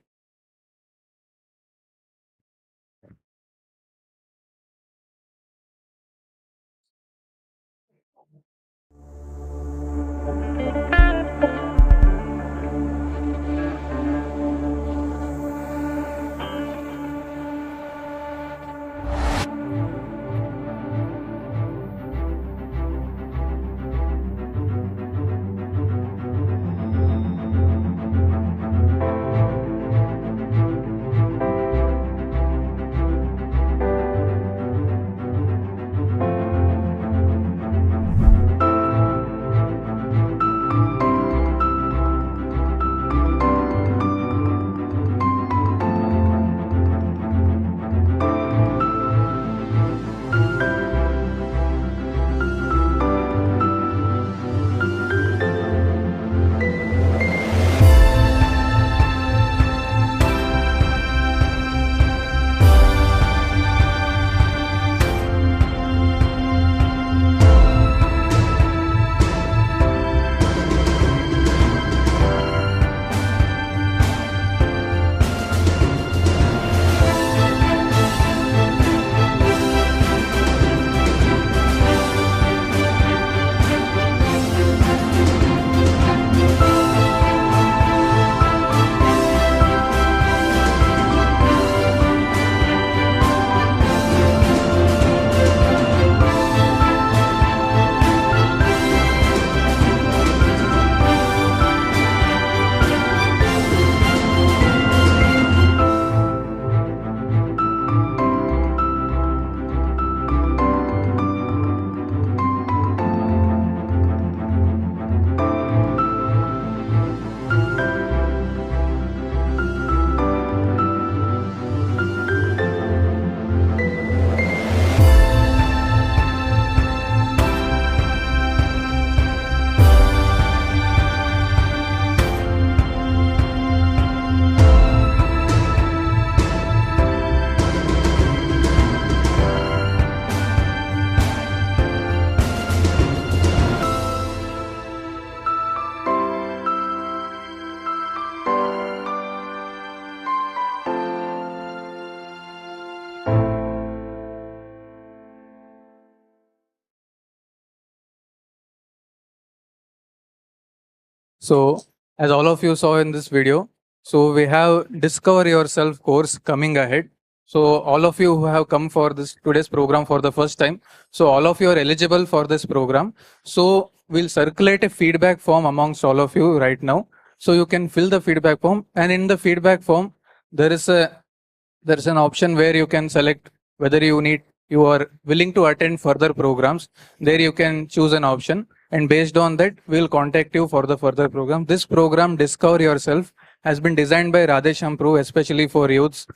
So, as all of you saw in this video, so we have Discover Yourself course coming ahead. So, all of you who have come for this today's program for the first time, so all of you are eligible for this program. So, we'll circulate a feedback form amongst all of you right now. So, you can fill the feedback form, and in the feedback form, there is an option where you can select whether you are willing to attend further programs. There you can choose an option, and based on that we'll contact you for the further program. This program, Discover Yourself, has been designed by Radheshyam especially for youths,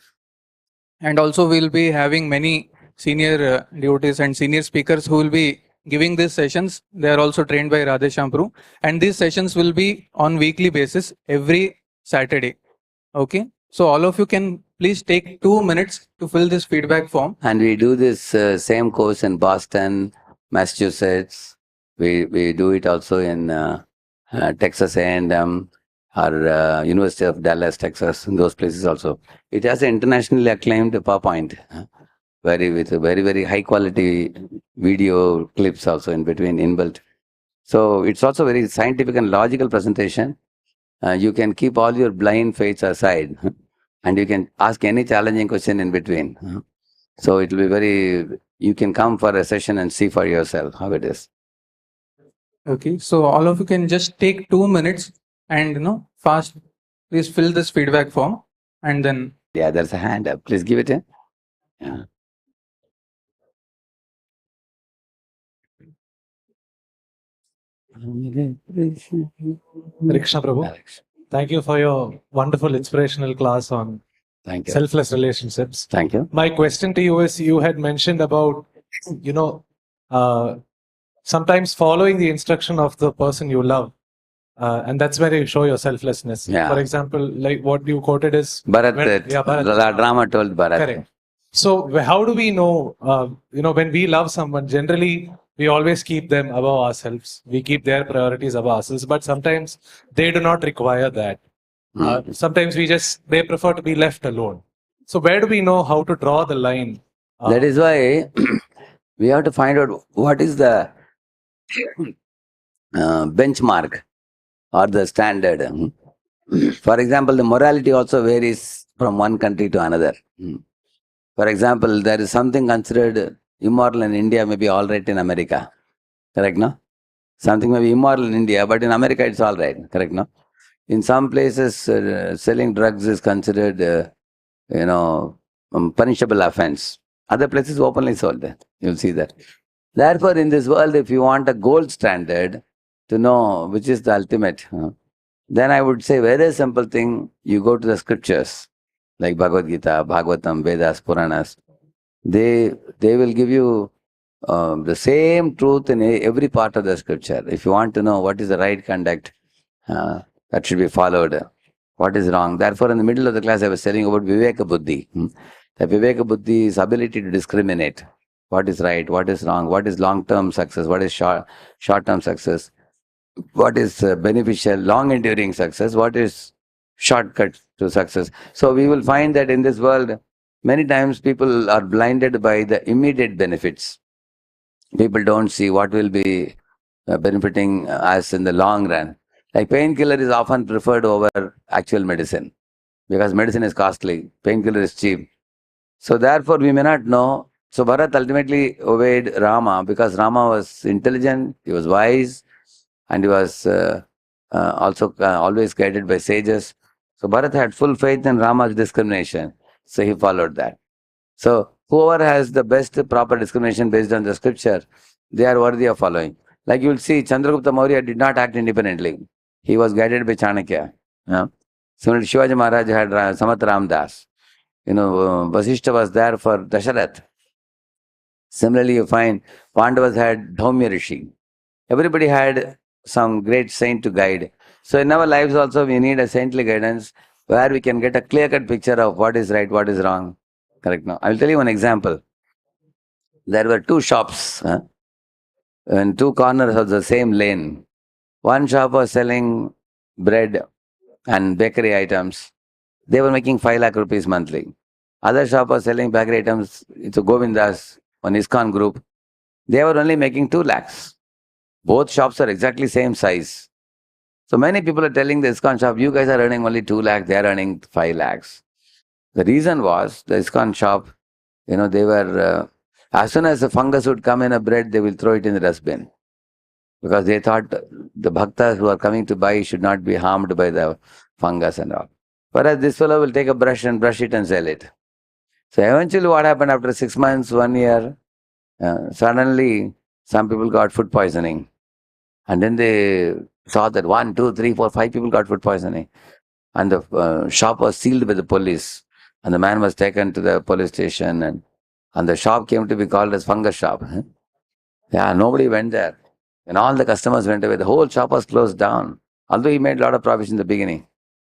and also we'll be having many senior devotees and senior speakers who will be giving these sessions. They are also trained by Radheshyam, and these sessions will be on weekly basis every Saturday. Okay, so all of you can please take 2 minutes to fill this feedback form. And we do this same course in Boston, Massachusetts. We do it also in Texas A&M or University of Dallas, Texas, in those places also. It has an internationally acclaimed PowerPoint, with very, very high quality video clips also in between inbuilt. So it's also very scientific and logical presentation. You can keep all your blind faiths aside and you can ask any challenging question in between. So it will be you can come for a session and see for yourself how it is. Okay, so all of you can just take 2 minutes and fast, please fill this feedback form, and then Yeah, there's a hand up. Please give it in. Yeah. Hare Krishna Prabhu. Alex. Thank you for your wonderful inspirational class on Thank you. selfless relationships. Thank you. My question to you is, you had mentioned about, sometimes following the instruction of the person you love. And that's where you show your selflessness. Yeah. For example, like what you quoted is Bharat, Bharat. Rama told Bharat. Correct. So how do we know, when we love someone, generally we always keep them above ourselves. We keep their priorities above ourselves, but sometimes they do not require that. Sometimes they prefer to be left alone. So where do we know how to draw the line? That is why we have to find out what is the benchmark or the standard. For example, the morality also varies from one country to another. For example, there is something considered immoral in India, may be all right in America. Correct, no? Something may be immoral in India, but in America it's all right. Correct, no? In some places, selling drugs is considered, punishable offense. Other places openly sold. You'll see that. Therefore, in this world, if you want a gold standard to know which is the ultimate, then I would say very simple thing. You go to the scriptures like Bhagavad Gita, Bhagavatam, Vedas, Puranas. They will give you the same truth in every part of the scripture. If you want to know what is the right conduct that should be followed, what is wrong. Therefore, in the middle of the class, I was telling about Viveka Buddhi. The Viveka Buddhi is ability to discriminate what is right, what is wrong, what is long-term success, what is short-term success, what is beneficial, long-enduring success, what is shortcut to success. So we will find that in this world, many times people are blinded by the immediate benefits. People don't see what will be benefiting us in the long run. Like painkiller is often preferred over actual medicine because medicine is costly, painkiller is cheap. So therefore we may not know. So Bharat ultimately obeyed Rama because Rama was intelligent, he was wise, and he was also always guided by sages. So Bharat had full faith in Rama's discrimination. So he followed that. So whoever has the best proper discrimination based on the scripture, they are worthy of following. Like you will see, Chandragupta Maurya did not act independently. He was guided by Chanakya. Similarly, Shivaji Maharaj had Samat Ram Das. Vasishta was there for Dasharath. Similarly, you find Pandavas had Dhaumya Rishi. Everybody had some great saint to guide. So in our lives also, we need a saintly guidance where we can get a clear-cut picture of what is right, what is wrong. Correct now. I will tell you one example. There were two shops in two corners of the same lane. One shop was selling bread and bakery items. They were making 5 lakh rupees monthly. Other shop was selling bakery items. It's a Govindas, one ISKCON group. They were only making 2 lakhs. Both shops are exactly same size. So many people are telling the ISKCON shop, you guys are earning only 2 lakhs, they are earning 5 lakhs. The reason was the ISKCON shop, they were, as soon as the fungus would come in a bread, they will throw it in the dustbin. Because they thought the bhaktas who are coming to buy should not be harmed by the fungus and all. Whereas this fellow will take a brush and brush it and sell it. So eventually what happened after 6 months, 1 year, suddenly some people got food poisoning. And then they saw that 1, 2, 3, 4, 5 people got food poisoning. And the shop was sealed by the police. And the man was taken to the police station. And the shop came to be called as fungus shop. Yeah, nobody went there. And all the customers went away. The whole shop was closed down. Although he made a lot of profit in the beginning.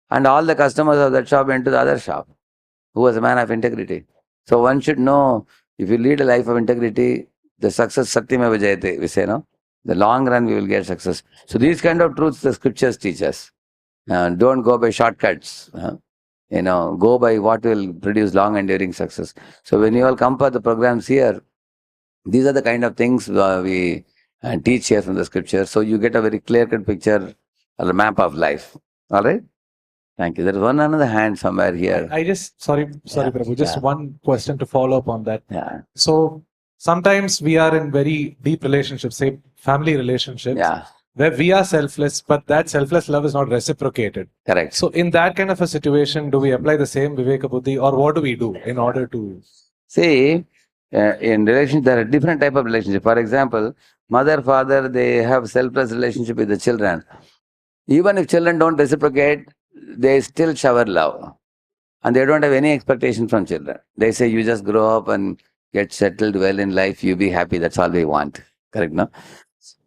And all the customers of that shop went to the other shop, who was a man of integrity. So one should know, if you lead a life of integrity, the success satyameva jayate, we say, no? The long run we will get success. So these kind of truths the scriptures teach us. Don't go by shortcuts. Go by what will produce long enduring success. So when you all come for the programs here, these are the kind of things we teach here from the scripture. So you get a very clear-cut picture or a map of life. All right? Thank you. There is one another hand somewhere here. I just, sorry, Prabhu, just one question to follow up on that. Yeah. So sometimes we are in very deep relationships, say family relationships, where we are selfless, but that selfless love is not reciprocated. Correct. So in that kind of a situation, do we apply the same Viveka Buddhi, or what do we do in order to... See, in relationship, there are different type of relationship. For example, mother, father, they have selfless relationship with the children. Even if children don't reciprocate, they still shower love. And they don't have any expectation from children. They say, you just grow up and get settled well in life, you be happy, that's all we want. Correct, no?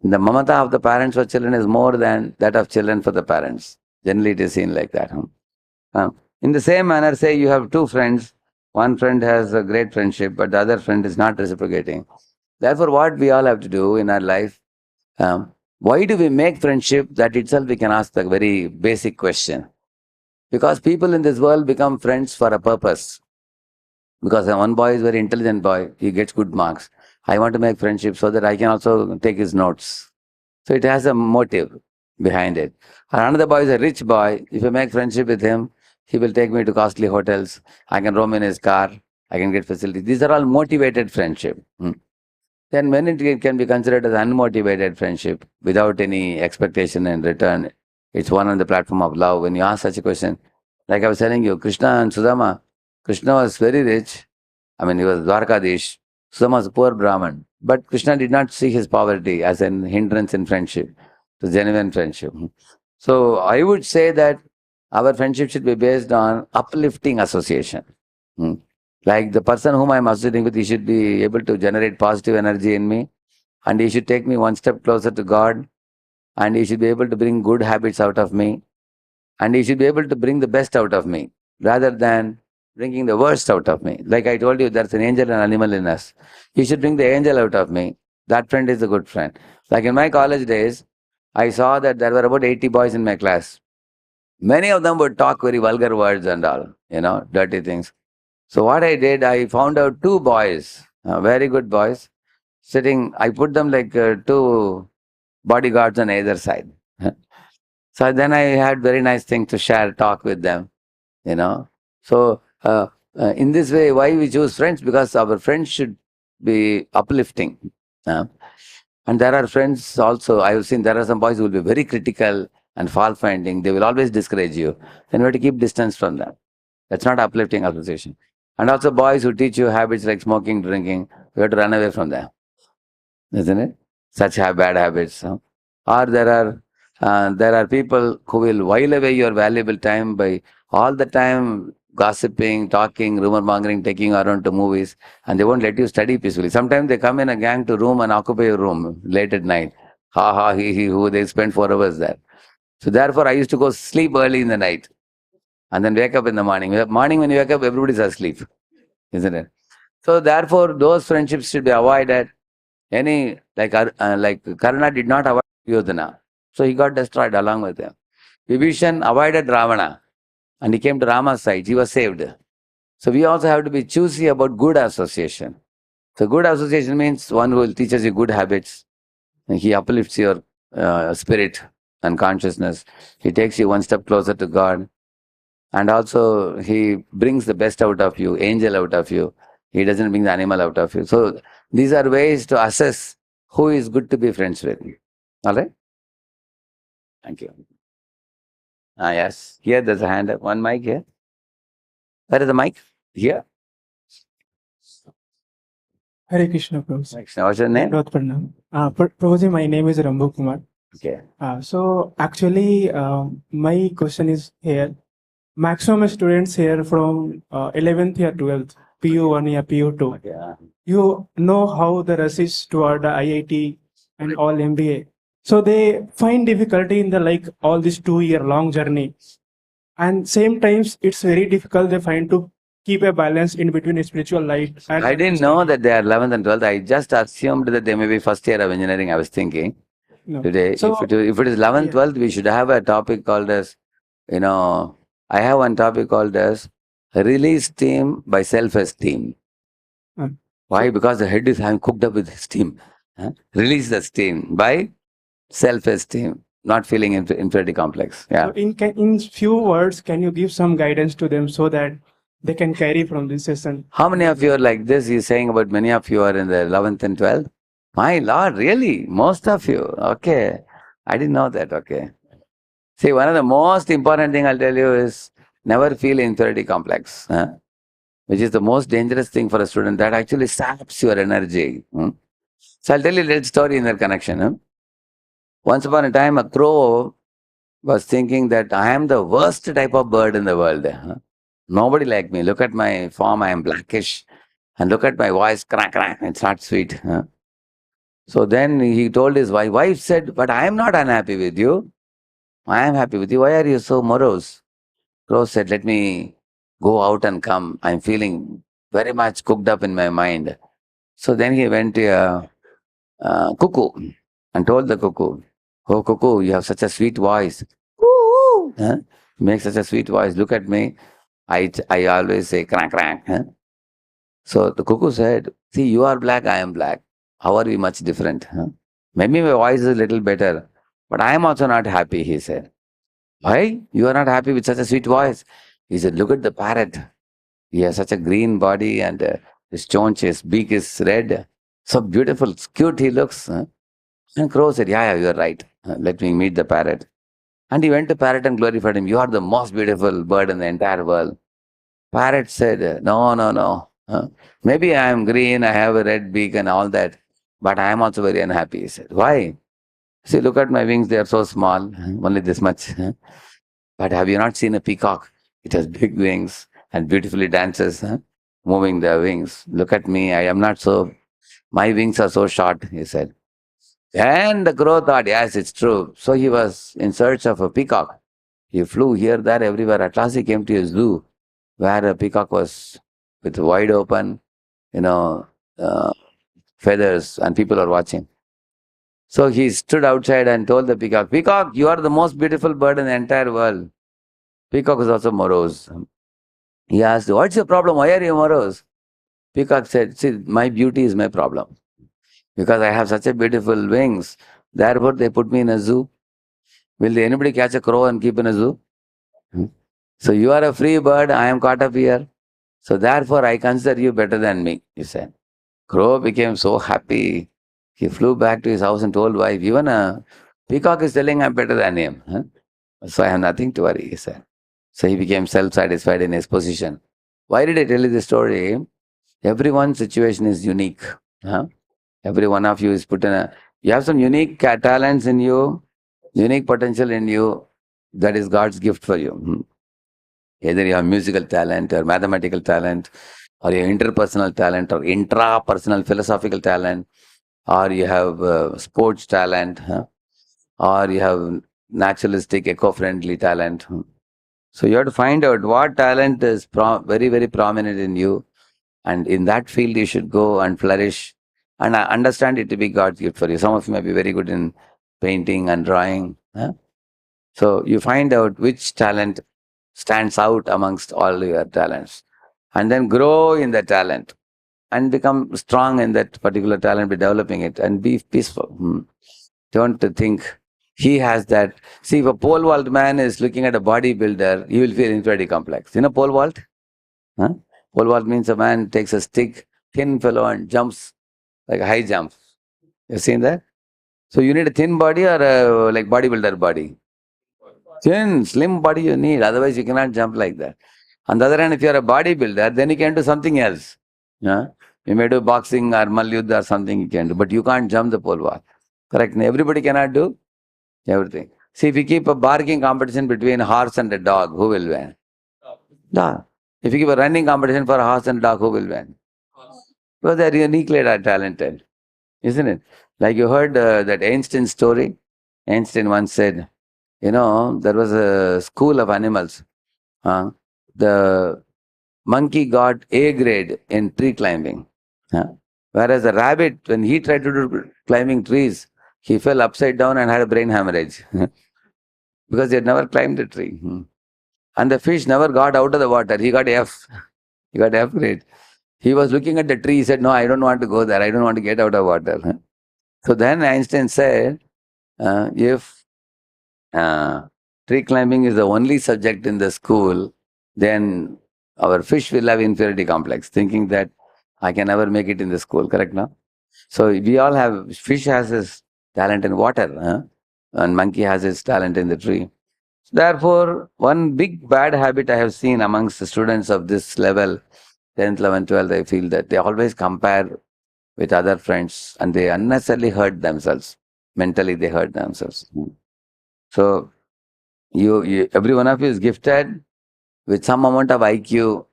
The mamata of the parents for children is more than that of children for the parents. Generally it is seen like that. In the same manner, say you have two friends, one friend has a great friendship, but the other friend is not reciprocating. Therefore, what we all have to do in our life, why do we make friendship? That itself we can ask the very basic question. Because people in this world become friends for a purpose. Because one boy is a very intelligent boy, he gets good marks. I want to make friendship so that I can also take his notes. So it has a motive behind it. And another boy is a rich boy. If I make friendship with him, he will take me to costly hotels. I can roam in his car. I can get facilities. These are all motivated friendship. Then when it can be considered as unmotivated friendship without any expectation in return, it's one on the platform of love. When you ask such a question, like I was telling you, Krishna and Sudama, Krishna was very rich. He was Dwarkadish. Sudama was a poor Brahman. But Krishna did not see his poverty as an hindrance in friendship, to genuine friendship. So I would say that our friendship should be based on uplifting association. Like the person whom I am associating with, he should be able to generate positive energy in me, and he should take me one step closer to God, and he should be able to bring good habits out of me, and he should be able to bring the best out of me, rather than bringing the worst out of me. Like I told you, there's an angel and animal in us. He should bring the angel out of me. That friend is a good friend. Like in my college days, I saw that there were about 80 boys in my class. Many of them would talk very vulgar words and all, dirty things. So what I did, I found out two boys, very good boys, sitting. I put them like two bodyguards on either side. So then I had very nice things to share, talk with them, So in this way, why we choose friends? Because our friends should be uplifting. And there are friends also, I have seen there are some boys who will be very critical and fault-finding. They will always discourage you. Then you have to keep distance from them. That's not uplifting association. And also boys who teach you habits like smoking, drinking, you have to run away from them. Isn't it? Such bad habits. Or there are people who will while away your valuable time by all the time gossiping, talking, rumor mongering, taking you around to movies, and they won't let you study peacefully. Sometimes they come in a gang to room and occupy your room late at night. Ha ha, he, who they spend 4 hours there. So therefore I used to go sleep early in the night and then wake up in the morning. Morning when you wake up, everybody's asleep, isn't it? So therefore those friendships should be avoided. Like Karna did not avoid Yodhana. So he got destroyed along with him. Vibhishan avoided Ravana and he came to Rama's side. He was saved. So we also have to be choosy about good association. So good association means one who will teach us you good habits. And he uplifts your spirit. and consciousness. He takes you one step closer to God. And also, he brings the best out of you, angel out of you. He doesn't bring the animal out of you. So, these are ways to assess who is good to be friends with. All right? Thank you. Yes. Here, there's a hand up. One mic here. Where is the mic? Here. Hare Krishna, Prabhu. Krishna. What's your name? Prabhuji, my name is Rambu Kumar. Okay. So actually, my question is here. Maximum students here from 11th year 12th, PU1 year PU2. Okay. You know how the rush is toward the IIT and all MBA. So they find difficulty in the all this 2 year long journey. And same times it's very difficult they find to keep a balance in between spiritual life. And I didn't know that they are 11th and 12th. I just assumed that they may be first year of engineering. I was thinking today, So, if it is 11th, yeah. 12th, we should have a topic called as, I have one topic called as release-esteem by self-esteem. Why? Because the head is cooked up with steam. Release the steam by self-esteem, not feeling inferiority complex. Yeah. So in few words, can you give some guidance to them so that they can carry from this session? How many of you are like this? He's saying about many of you are in the 11th and 12th. My Lord, really? Most of you? Okay. I didn't know that. Okay. See, one of the most important thing I'll tell you is never feel inferiority complex, which is the most dangerous thing for a student. That actually saps your energy. So I'll tell you a little story in their connection. Once upon a time, a crow was thinking that I am the worst type of bird in the world. Nobody like me. Look at my form, I am blackish. And look at my voice, crack, crack. It's not sweet. So then he told his wife. Wife said, but I am not unhappy with you. I am happy with you. Why are you so morose? Crow said, let me go out and come. I'm feeling very much cooked up in my mind. So then he went to a cuckoo and told the cuckoo, oh cuckoo, you have such a sweet voice. You make such a sweet voice. Look at me. I always say crack, crack. So the cuckoo said, see, you are black, I am black. How are we much different? Maybe my voice is a little better, but I am also not happy, he said. Why? You are not happy with such a sweet voice? He said, look at the parrot. He has such a green body and his chaunch, his beak is red. So beautiful, cute he looks. And Crow said, yeah, you are right. Let me meet the parrot. And he went to parrot and glorified him. You are the most beautiful bird in the entire world. Parrot said, no. Maybe I am green, I have a red beak and all that, but I am also very unhappy. He said, why? See, look at my wings, they are so small, only this much. But have you not seen a peacock? It has big wings and beautifully dances, moving their wings. Look at me, I am not so, my wings are so short, he said. And the crow thought, yes, it's true. So he was in search of a peacock. He flew here, there, everywhere. At last he came to a zoo where a peacock was with wide open, feathers, and people are watching. So he stood outside and told the peacock, Peacock, you are the most beautiful bird in the entire world. Peacock was also morose. He asked, what's your problem? Why are you morose? Peacock said, see, my beauty is my problem. Because I have such a beautiful wings. Therefore, they put me in a zoo. Will anybody catch a crow and keep in a zoo? So you are a free bird, I am caught up here. So therefore, I consider you better than me, he said. Crow became so happy. He flew back to his house and told wife, even a peacock is telling I'm better than him. So I have nothing to worry, he said. So he became self-satisfied in his position. Why did I tell you this story? Everyone's situation is unique. Every one of you is put in you have some unique talents in you, unique potential in you. That is God's gift for you. Either you have musical talent or mathematical talent, or you have interpersonal talent or intrapersonal philosophical talent, or you have sports talent, or you have naturalistic, eco-friendly talent. So you have to find out what talent is very, very prominent in you, and in that field you should go and flourish, and I understand it to be God's gift for you. Some of you may be very good in painting and drawing. So you find out which talent stands out amongst all your talents, and then grow in that talent and become strong in that particular talent by developing it and be peaceful. Don't think He has that. See, if a pole vault man is looking at a bodybuilder, he will feel inferiority complex. You know pole vault? Huh? Pole vault means a man takes a stick, thin fellow, and jumps like a high jump. You've seen that? So you need a thin body or a like bodybuilder body? Thin, slim body you need. Otherwise, you cannot jump like that. On the other hand, if you are a bodybuilder, then you can do something else. Yeah? You may do boxing or malyuddha or something you can do, but you can't jump the pole vault. Correct? Everybody cannot do everything. See, if you keep a barking competition between a horse and a dog, who will win? Dog. If you keep a running competition for a horse and dog, who will win? Because they are uniquely talented, isn't it? Like you heard that Einstein story. Einstein once said, there was a school of animals. The monkey got A grade in tree climbing. Whereas the rabbit, when he tried to do climbing trees, he fell upside down and had a brain hemorrhage because he had never climbed a tree. And the fish never got out of the water. He got F. He got F grade. He was looking at the tree. He said, "No, I don't want to go there. I don't want to get out of water." So then Einstein said, if tree climbing is the only subject in the school, then our fish will have inferiority complex, thinking that I can never make it in the school. Correct, no? So we all have, fish has his talent in water, and monkey has his talent in the tree. Therefore, one big bad habit I have seen amongst the students of this level, 10th, 11th, 12th, I feel that they always compare with other friends and they unnecessarily hurt themselves. Mentally, they hurt themselves. So, every one of you is gifted with some amount of IQ.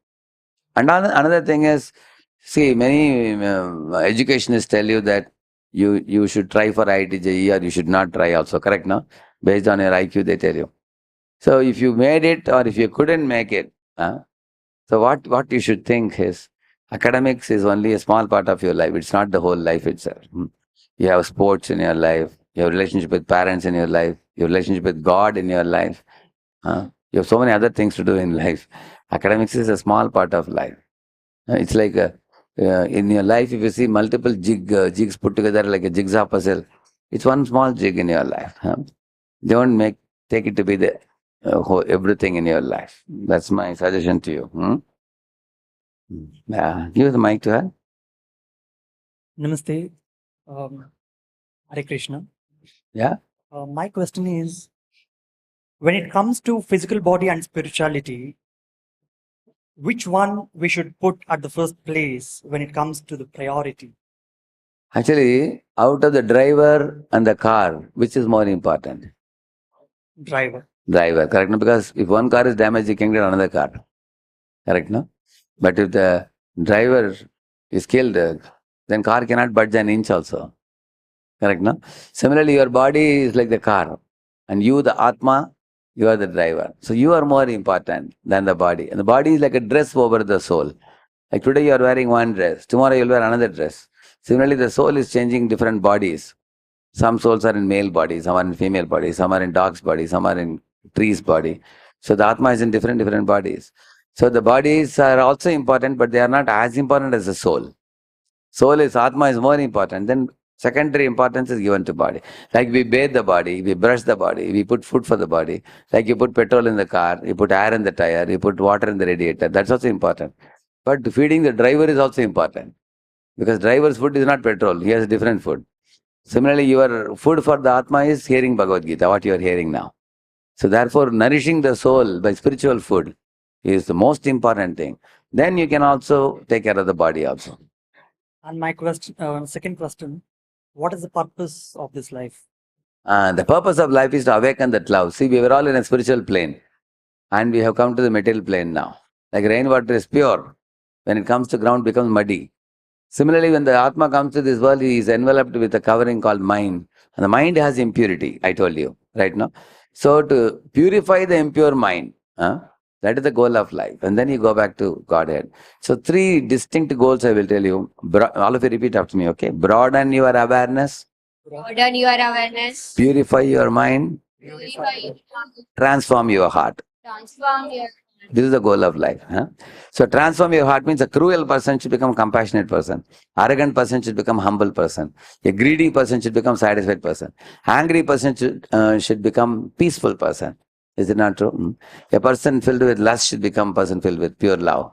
And another thing is, see, many educationists tell you that you should try for IIT JEE or you should not try also, correct, no? Based on your IQ, they tell you. So if you made it or if you couldn't make it, so what you should think is, academics is only a small part of your life. It's not the whole life itself. You have sports in your life. You have relationship with parents in your life. Your relationship with God in your life. You have so many other things to do in life. Academics is a small part of life. It's like in your life, if you see multiple jigs put together like a jigsaw puzzle, it's one small jig in your life. Don't take it to be the everything in your life. That's my suggestion to you. Give the mic to her. Namaste. Hare Krishna. Yeah. My question is, when it comes to physical body and spirituality, which one we should put at the first place when it comes to the priority? Actually, out of the driver and the car, which is more important? Driver. Driver, correct? No? Because if one car is damaged, you can get another car. Correct, no? But if the driver is killed, then car cannot budge an inch also. Correct, no? Similarly, your body is like the car. And you, the Atma, you are the driver. So you are more important than the body. And the body is like a dress over the soul. Like today you are wearing one dress, tomorrow you will wear another dress. Similarly, the soul is changing different bodies. Some souls are in male body, some are in female body, some are in dog's body, some are in tree's body. So the Atma is in different bodies. So the bodies are also important, but they are not as important as the soul. Soul is, Atma is more important. Then secondary importance is given to body. Like we bathe the body, we brush the body, we put food for the body. Like you put petrol in the car, you put air in the tire, you put water in the radiator. That's also important. But feeding the driver is also important. Because driver's food is not petrol, he has a different food. Similarly, your food for the Atma is hearing Bhagavad Gita, what you are hearing now. So therefore, nourishing the soul by spiritual food is the most important thing. Then you can also take care of the body also. And my second question, what is the purpose of this life? The purpose of life is to awaken that love. See, we were all in a spiritual plane and we have come to the material plane now. Like rainwater is pure. When it comes to ground, it becomes muddy. Similarly, when the Atma comes to this world, he is enveloped with a covering called mind. And the mind has impurity, I told you, right now. So to purify the impure mind, that is the goal of life. And then you go back to Godhead. So 3 distinct goals I will tell you. All of you repeat after me, okay? Broaden your awareness. Broaden your awareness. Purify your mind. Purify your mind. Transform your heart. Transform your This is the goal of life. So transform your heart means a cruel person should become compassionate person. Arrogant person should become humble person. A greedy person should become satisfied person. Angry person should become peaceful person. Is it not true? A person filled with lust should become a person filled with pure love.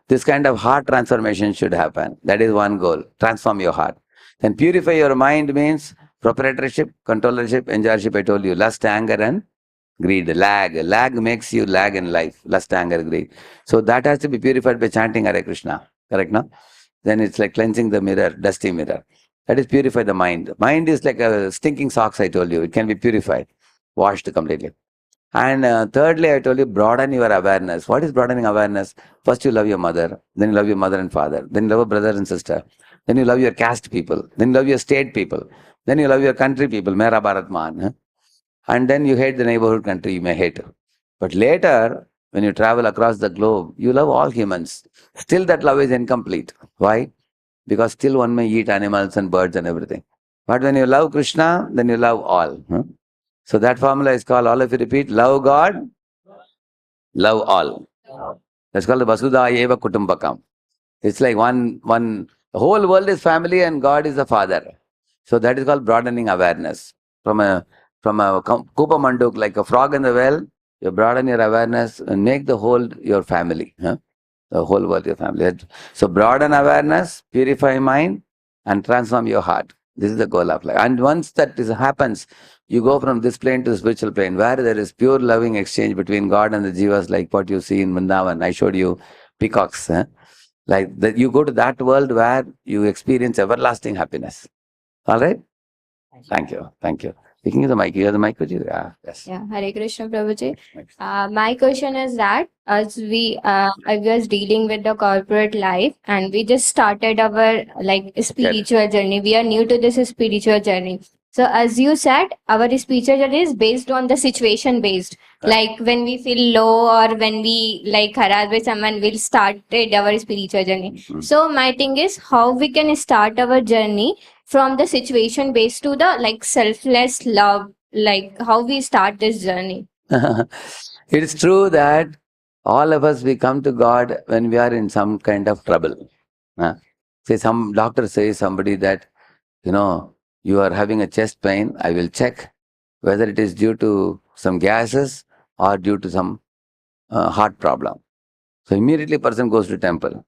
This kind of heart transformation should happen. That is one goal. Transform your heart. Then purify your mind means proprietorship, controllership, enjoyership. I told you, lust, anger, and greed. Lag makes you lag in life. Lust, anger, greed. So that has to be purified by chanting Hare Krishna. Correct, no? Then it's like cleansing the mirror, dusty mirror. That is purify the mind. Mind is like a stinking socks, I told you. It can be purified, washed completely. And thirdly, I told you, broaden your awareness. What is broadening awareness? First, you love your mother. Then you love your mother and father. Then you love your brother and sister. Then you love your caste people. Then you love your state people. Then you love your country people. Mera Bharat Man. And then you hate the neighborhood country, you may hate. But later, when you travel across the globe, you love all humans. Still that love is incomplete. Why? Because still one may eat animals and birds and everything. But when you love Krishna, then you love all. So that formula is called, all of you repeat, love God, love all. That's called the Vasudha Eva Kutumbakam. It's like the whole world is family and God is the father. So that is called broadening awareness. From a Kupa Manduk, like a frog in the well, you broaden your awareness and make the whole your family. The whole world your family. So broaden awareness, purify mind, and transform your heart. This is the goal of life. And once that happens, you go from this plane to the spiritual plane, where there is pure loving exchange between God and the jivas, like what you see in Vrindavan. I showed you peacocks. Like that, you go to that world where you experience everlasting happiness. All right? Thank you. Thank you. Speaking of the mic, you have the mic with you? Yeah, yes. Yeah, Hare Krishna Prabhuji. My question is that as I was dealing with the corporate life and we just started our spiritual journey. We are new to this spiritual journey. So as you said, our spiritual journey is based on the situation based. Right. Like when we feel low or when we harassed by someone, we'll start our spiritual journey. So my thing is how we can start our journey from the situation based to the selfless love, how we start this journey. It is true that all of us, we come to God when we are in some kind of trouble. Say some doctor says somebody that, you are having a chest pain, I will check whether it is due to some gases or due to some heart problem. So immediately person goes to temple.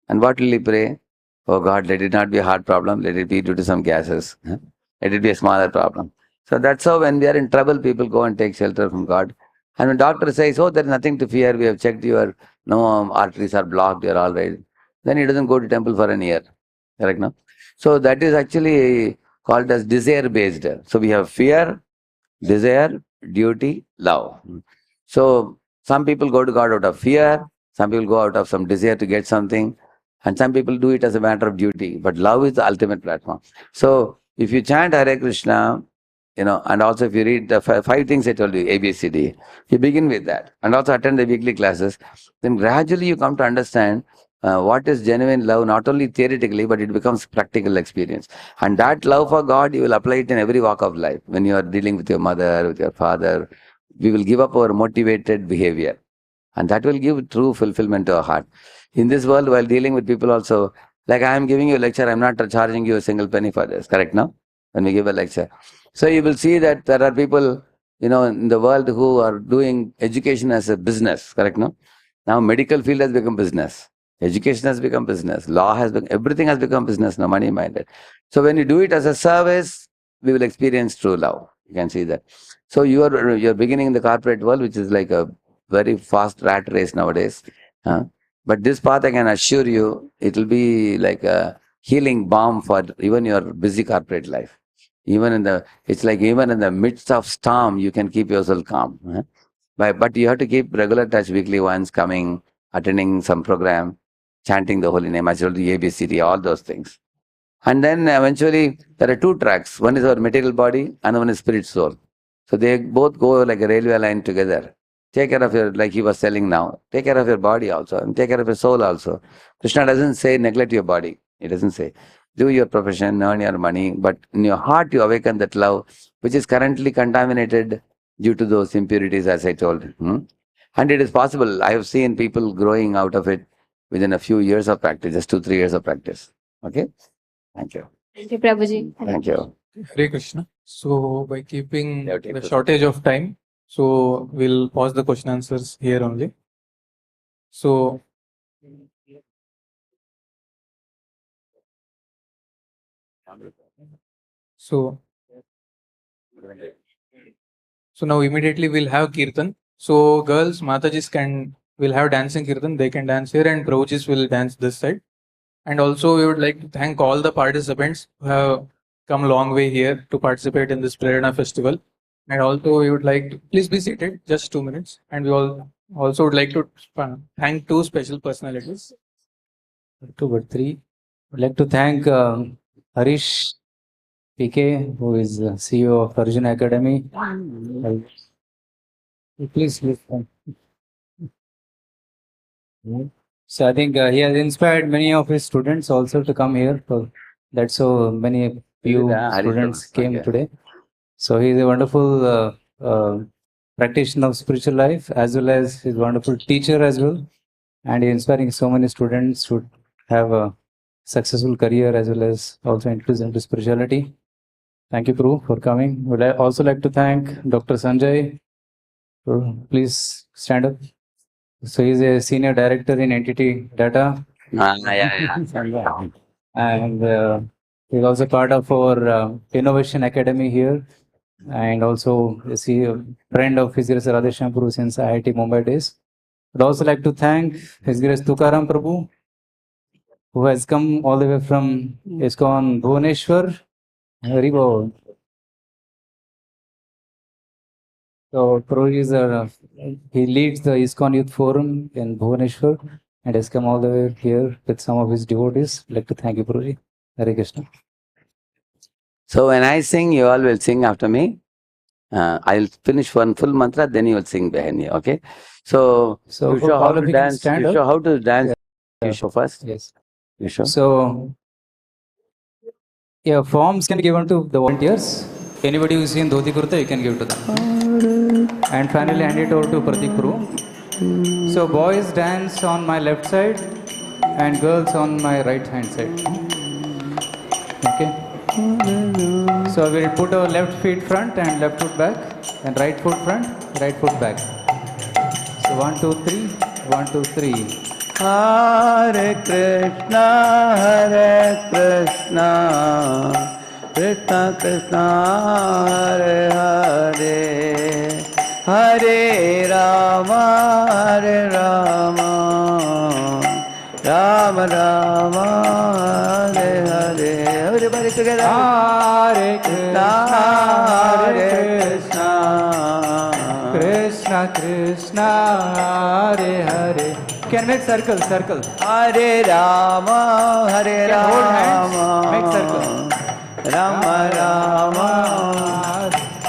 And what will he pray? Oh God, let it not be a heart problem, let it be due to some gases. Let it be a smaller problem. So that's how when we are in trouble, people go and take shelter from God. And when doctor says, oh, there is nothing to fear, we have checked your arteries are blocked, you are all right. Then he doesn't go to temple for an year. Correct, no? So that is actually called as desire based. So we have fear, desire, duty, love. So some people go to God out of fear, some people go out of some desire to get something, and some people do it as a matter of duty. But love is the ultimate platform. So if you chant Hare Krishna, and also if you read the five things I told you, A, B, C, D, you begin with that. And also attend the weekly classes. Then gradually you come to understand what is genuine love, not only theoretically, but it becomes practical experience. And that love for God, you will apply it in every walk of life. When you are dealing with your mother, with your father, we will give up our motivated behavior. And that will give true fulfillment to our heart. In this world, while dealing with people also, like I am giving you a lecture, I am not charging you a single penny for this, correct now? When we give a lecture. So you will see that there are people, in the world who are doing education as a business, correct now? Now medical field has become business. Education has become business. Law has become, everything has become business now, money minded. So when you do it as a service, we will experience true love. You can see that. So you're beginning in the corporate world, which is like a very fast rat race nowadays. But this path, I can assure you, it will be like a healing balm for even your busy corporate life. Even in the midst of storm, you can keep yourself calm. But you have to keep regular touch weekly once, coming, attending some program, chanting the holy name, I told you, ABCD, all those things. And then eventually there are two tracks. One is our material body and one is spirit soul. So they both go like a railway line together. Take care of your, like he was telling now, take care of your body also and take care of your soul also. Krishna doesn't say neglect your body. He doesn't say do your profession, earn your money, but in your heart you awaken that love which is currently contaminated due to those impurities as I told. And it is possible. I have seen people growing out of it within a few years of practice, just 2-3 years of practice. Okay? Thank you. Thank you, Prabhuji. Thank you. Hare Krishna. So by keeping Yeah, take the this. shortage of time, so we'll pause the question answers here only. So so now immediately we'll have Kirtan. So girls, Matajis will have dancing Kirtan. They can dance here, and Prabhujis will dance this side. And also we would like to thank all the participants who have come a long way here to participate in this Prerna festival. And also we would like to, please be seated, just 2 minutes. And we also would like to thank 2 special personalities. 2 but 3. I'd like to thank Harish PK, who is CEO of Arjuna Academy. Please listen. So I think he has inspired many of his students also to come here. So that's so many few students came today. So he is a wonderful practitioner of spiritual life, as well as he's a wonderful teacher as well. And he's inspiring so many students to have a successful career as well as also introduce them to spirituality. Thank you, Prabhu, for coming. Would I also like to thank Dr. Sanjay. Please stand up. So he's a senior director in entity data. And he's also part of our innovation academy here. And also is he a friend of His Grace Radheshyam Prabhu since IIT Mumbai days. I'd also like to thank His Grace Tukaram Prabhu, who has come all the way from ISKCON Bhubaneswar. Haribo. So Prabhu he leads the ISKCON Youth Forum in Bhubaneswar and has come all the way here with some of his devotees. I'd like to thank you, Prabhuji. Hare Krishna. So when I sing, you all will sing after me. I'll finish one full mantra, then you will sing behind me. Okay? So you show how to dance. You show how to dance. Yeah. You show first. Yes. You show. So yeah, forms can be given to the volunteers. Anybody who is in dhoti kurta, you can give to them. And finally hand it over to Pratik Prabhu. So boys dance on my left side and girls on my right hand side. Okay. So we'll put our left feet front and left foot back, and right foot front, right foot back. So 1, 2, 3, 1, 2, 3. Hare Krishna, Hare Krishna, Krishna Krishna, Hare Hare, Hare Rama, Hare Rama, Rama Rama, Hare Hare. Everybody together. Hare Krishna, Hare Krishna, Krishna Krishna, Hare Hare. Can make circle. Hare Rama, Hare Rama, make circle. Rama Rama.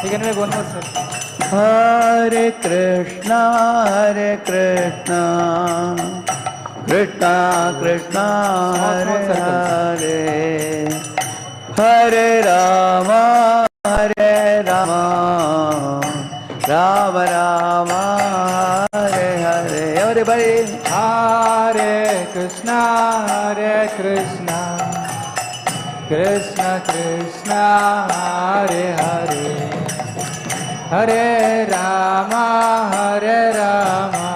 You can make one more circle. Hare Krishna, Hare Krishna, Krishna Krishna, Hare Hare, Hare Rama, Hare Rama, Rama Rama, Hare Hare. Everybody. Hare Krishna, Hare Krishna, Krishna Krishna, Hare Hare, Hare Rama, Hare Rama,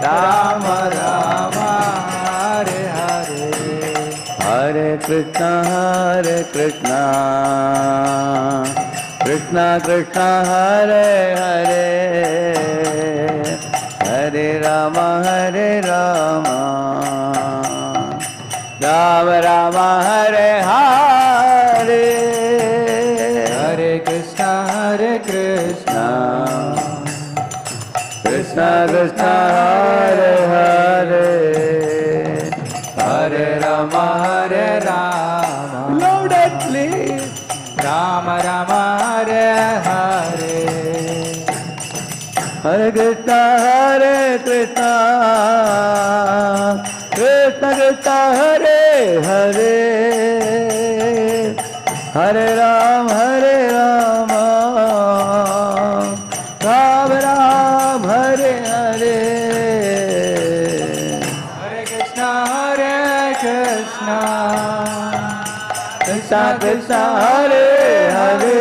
Rama Rama, Hare Hare. Hare Krishna, Krishna Krishna, Hare Hare, Hare Rama, Rama Rama, Hare Hare. Hare Krishna, Krishna Krishna, Hare Hare, Hare Rama, louded please, Rama Rama, Hare Hare. Hare Krishna, Krishna Krishna, Hare Hare, Hare Rama, Rama Ram, Hare Krishna, Krishna Krishna, Hare Hare,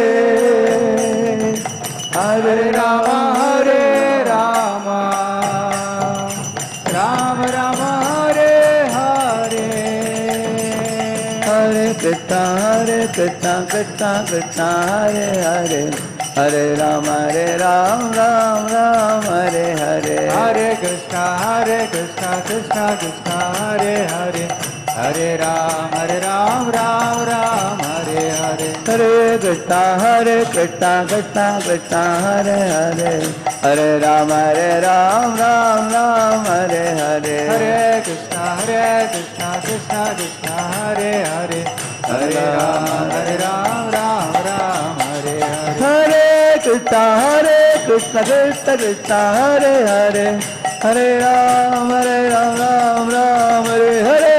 Hare Rama, Hare Rama, Rama Rama, Hare Hare, Hare Krishna, Krishna Krishna, Hare Hare, Hare Rama, Ram Hare Hare, Hare Krishna, Krishna Krishna, Hare Hare, Hare Ram, Ram Hare Hare, Hare Krishna, Krishna Krishna, Hare Hare, Hare Ram, Ram Hare Hare, Hare Krishna, Krishna Krishna, Hare Hare, Hare Ram, Ram Hare Hare, Hare Krishna, Krishna Krishna, Hare Hare, Hare Ram, Ram Hare Hare,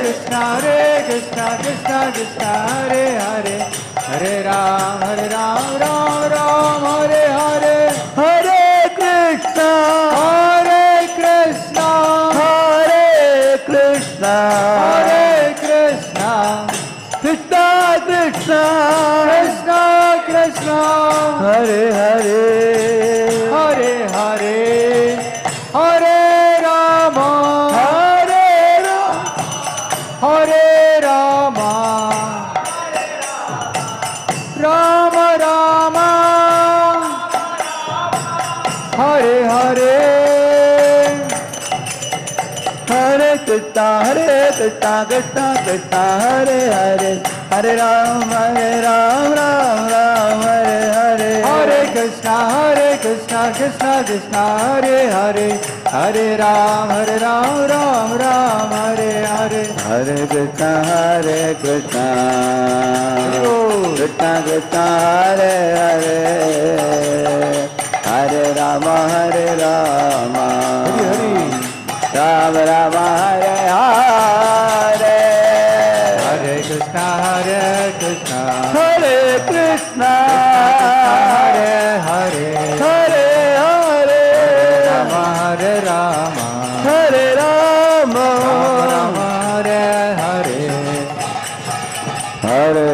Krishna, Krishna Krishna, Hare Hare, Hare Ram, Ram Hare Hare, Hare Krishna, Krishna Krishna, Krishna Krishna, Krishna Hare Hare, Hare Hare, Hare Rama, Hare Rama, Rama Rama, Hare Hare, Hare Krishna, Krishna Krishna, Hare Hare, Hare Ram, Ram Hare Hare, Hare Krishna, Krishna Krishna, Hare Hare, Hare Ram, Ram Hare Hare, Hare Krishna, Krishna Krishna, Hare Hare, Hare Rama, Rama Rama, Hare Hare, Hare Krishna, Hare Krishna, Hare Hare, Hare Hare, Rama, Hare Rama, Hare Rama, Hare Hare, Hare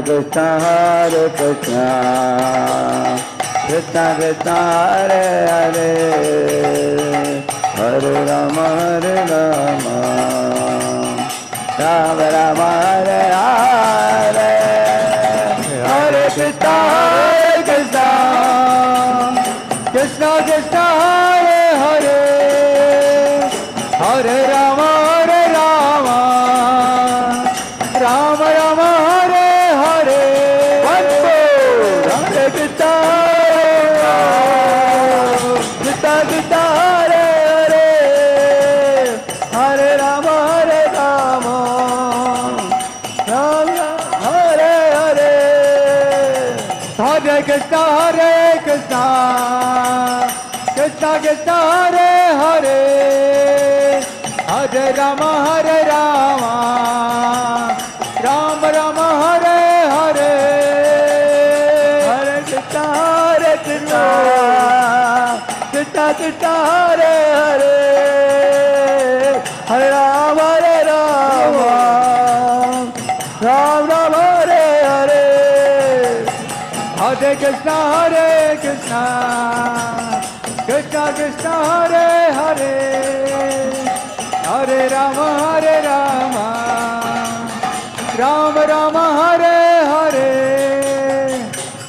Krishna, Krishna Krishna, Hare Hare, Hare Rama, Rama Rama, Hare Hare, Hare Krishna, Krishna Krishna, Hare Hare, Hare Rama, Rama Rama, Hare Hare, Hare Krishna, Krishna Krishna, Hare Hare, Hare Rama, Rama Hare Hare, Hare Krishna, Krishna Krishna, Hare Hare, Hare Rama, Rama Rama, Hare Hare, Hare Krishna, Krishna Krishna, Hare Hare, Hare Rama, Ram Hare Hare, Hare Krishna, Krishna Krishna, Hare Hare, Hare Rama, Rama Hare Hare,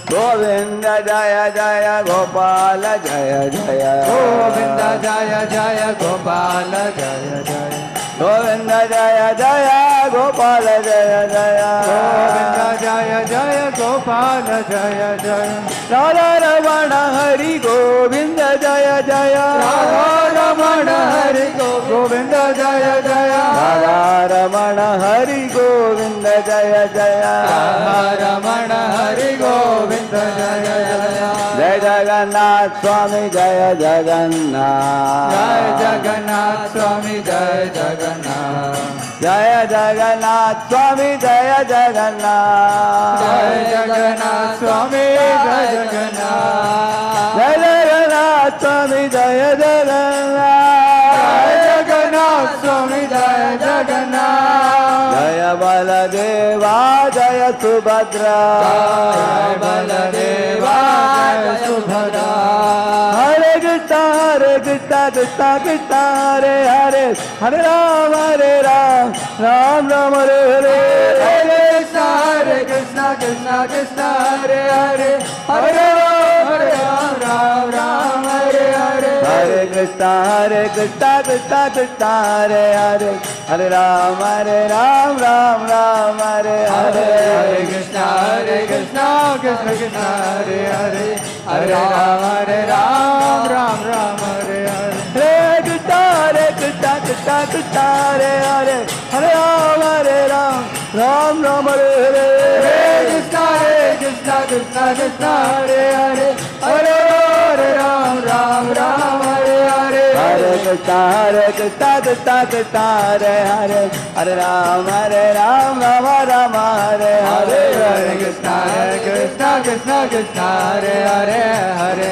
Govinda Jaya Jaya Gopala Jaya Jaya, Govinda Jaya Jaya Gopala Jaya Jaya, Govinda Jaya Jaya Gopala Jaya Jaya, Govinda Jaya Jaya Gopala Jaya Jaya, Radha Ramana Hari Govinda Jaya Jaya, Radha Ramana Hari Govinda Jaya Jaya, Radha Ramana Hari Govinda Jaya Jaya, Radha Ramana Hari Govinda Jaya Jaya, Jai Jagannath Swami Jaya Jagannath, Jai Jagannath Swami Jai Jagannath, Jaya Jagannath Swami Jaya Jagannath, Jai Jagannath Swami Jai Jagannath, Jai Jagannath Swami Jaya Jagannath, Jai Jagannath Swami Jaya Jagannath, जय बलदेवा जय सुभद्रा जय बलदेवा जय सुभद्रा हरे कृष्णा कृष्णा कृष्णा हरे हरे हरे राम राम राम हरे हरे हरे कृष्णा कृष्णा कृष्णा हरे हरे हरे राम राम हरे हरे हरे कृष्णा कृष्णा कृष्णा हरे हरे हरे राम राम हरे हरे हरे कृष्णा कृष्णा कृष्णा हरे हरे हरे राम राम हरे हरे हरे कृष्णा कृष्णा कृष्णा हरे हरे हरे राम राम हरे हरे हरे कृष्णा कृष्णा कृष्णा हरे हरे हरे राम हरे हरे हरे कृष्णा कृष्णा कृष्णा हरे हरे हरे राम राम हरे हरे हरे कृष्णा कृष्णा कृष्णा हरे हरे हरे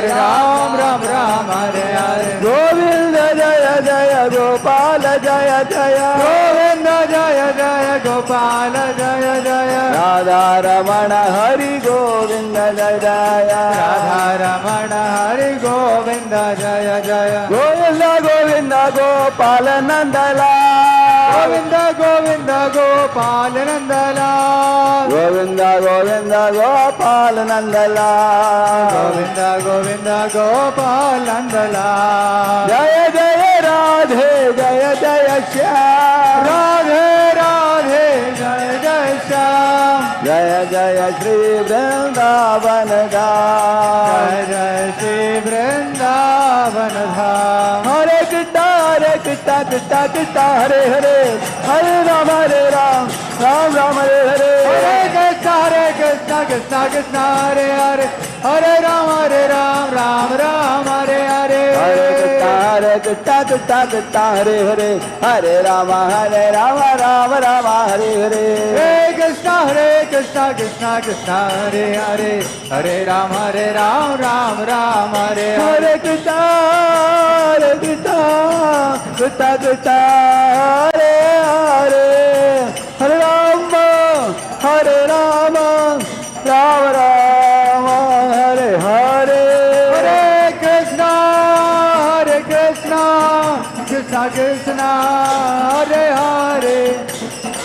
राम राम हरे हरे गोविंद जय जय गोपाल जय जय गोविंद जय जय गोपाल जय जय राधा रमण हरि गोविंद जय जय राधा रमण हरि गोविंद जय जय गोविंद गोविंद गोपाल नंदला गोविंद गोविंद गोपाल नंदला गोविंद गोविंद गोपाल नंदला गोविंद गोविंद गोपाल नंदला जय जय राधे जय जय श्याम राधे राधे जय जय श्याम जय जय श्री वृंदावन धाम जय जय श्री वृंदावन धाम हरे कृष्णा कृष्णा कृष्णा हरे हरे हरे राम राम हरे हरे हरे कृष्णा कृष्णा कृष्णा हरे हरे हरे राम राम हरे हरे हरे कृष्णा कृष्णा हरे हरे हरे राम राम हरे हरे हरे कृष्णा कृष्णा कृष्णा हरे हरे हरे राम राम हरे हरे कृष्णा कृष्णा कृष्णा हरे हरे हरे राम राम हरे हरे हरे कृष्णा कृष्णा कृष्णा हरे हरे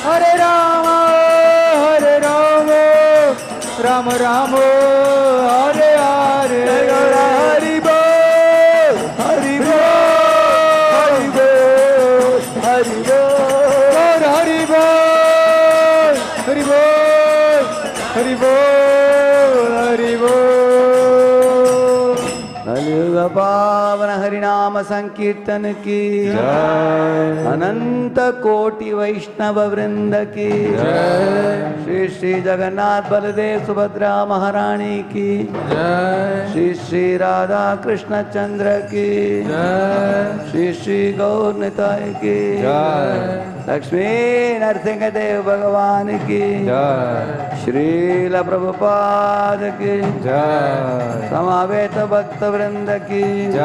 हरे राम राम हरे हरे हरि बोल हरि बोल हरि बोल हरि बोल हरि बोल हरि बोल हरि बोल कलियुग पावन हरिनाम संकीर्तन की जय अनंत कोटि वैष्णव वृंद की जय श्री श्री जगन्नाथ बलदेव सुभद्रा महारानी की जय श्री श्री राधा कृष्ण चंद्र की जय श्री श्री गौर निताय की जय लक्ष्मी नरसिंह देव भगवान की जय श्रील प्रभुपाद की जय समावेत भक्त वृंद की जय।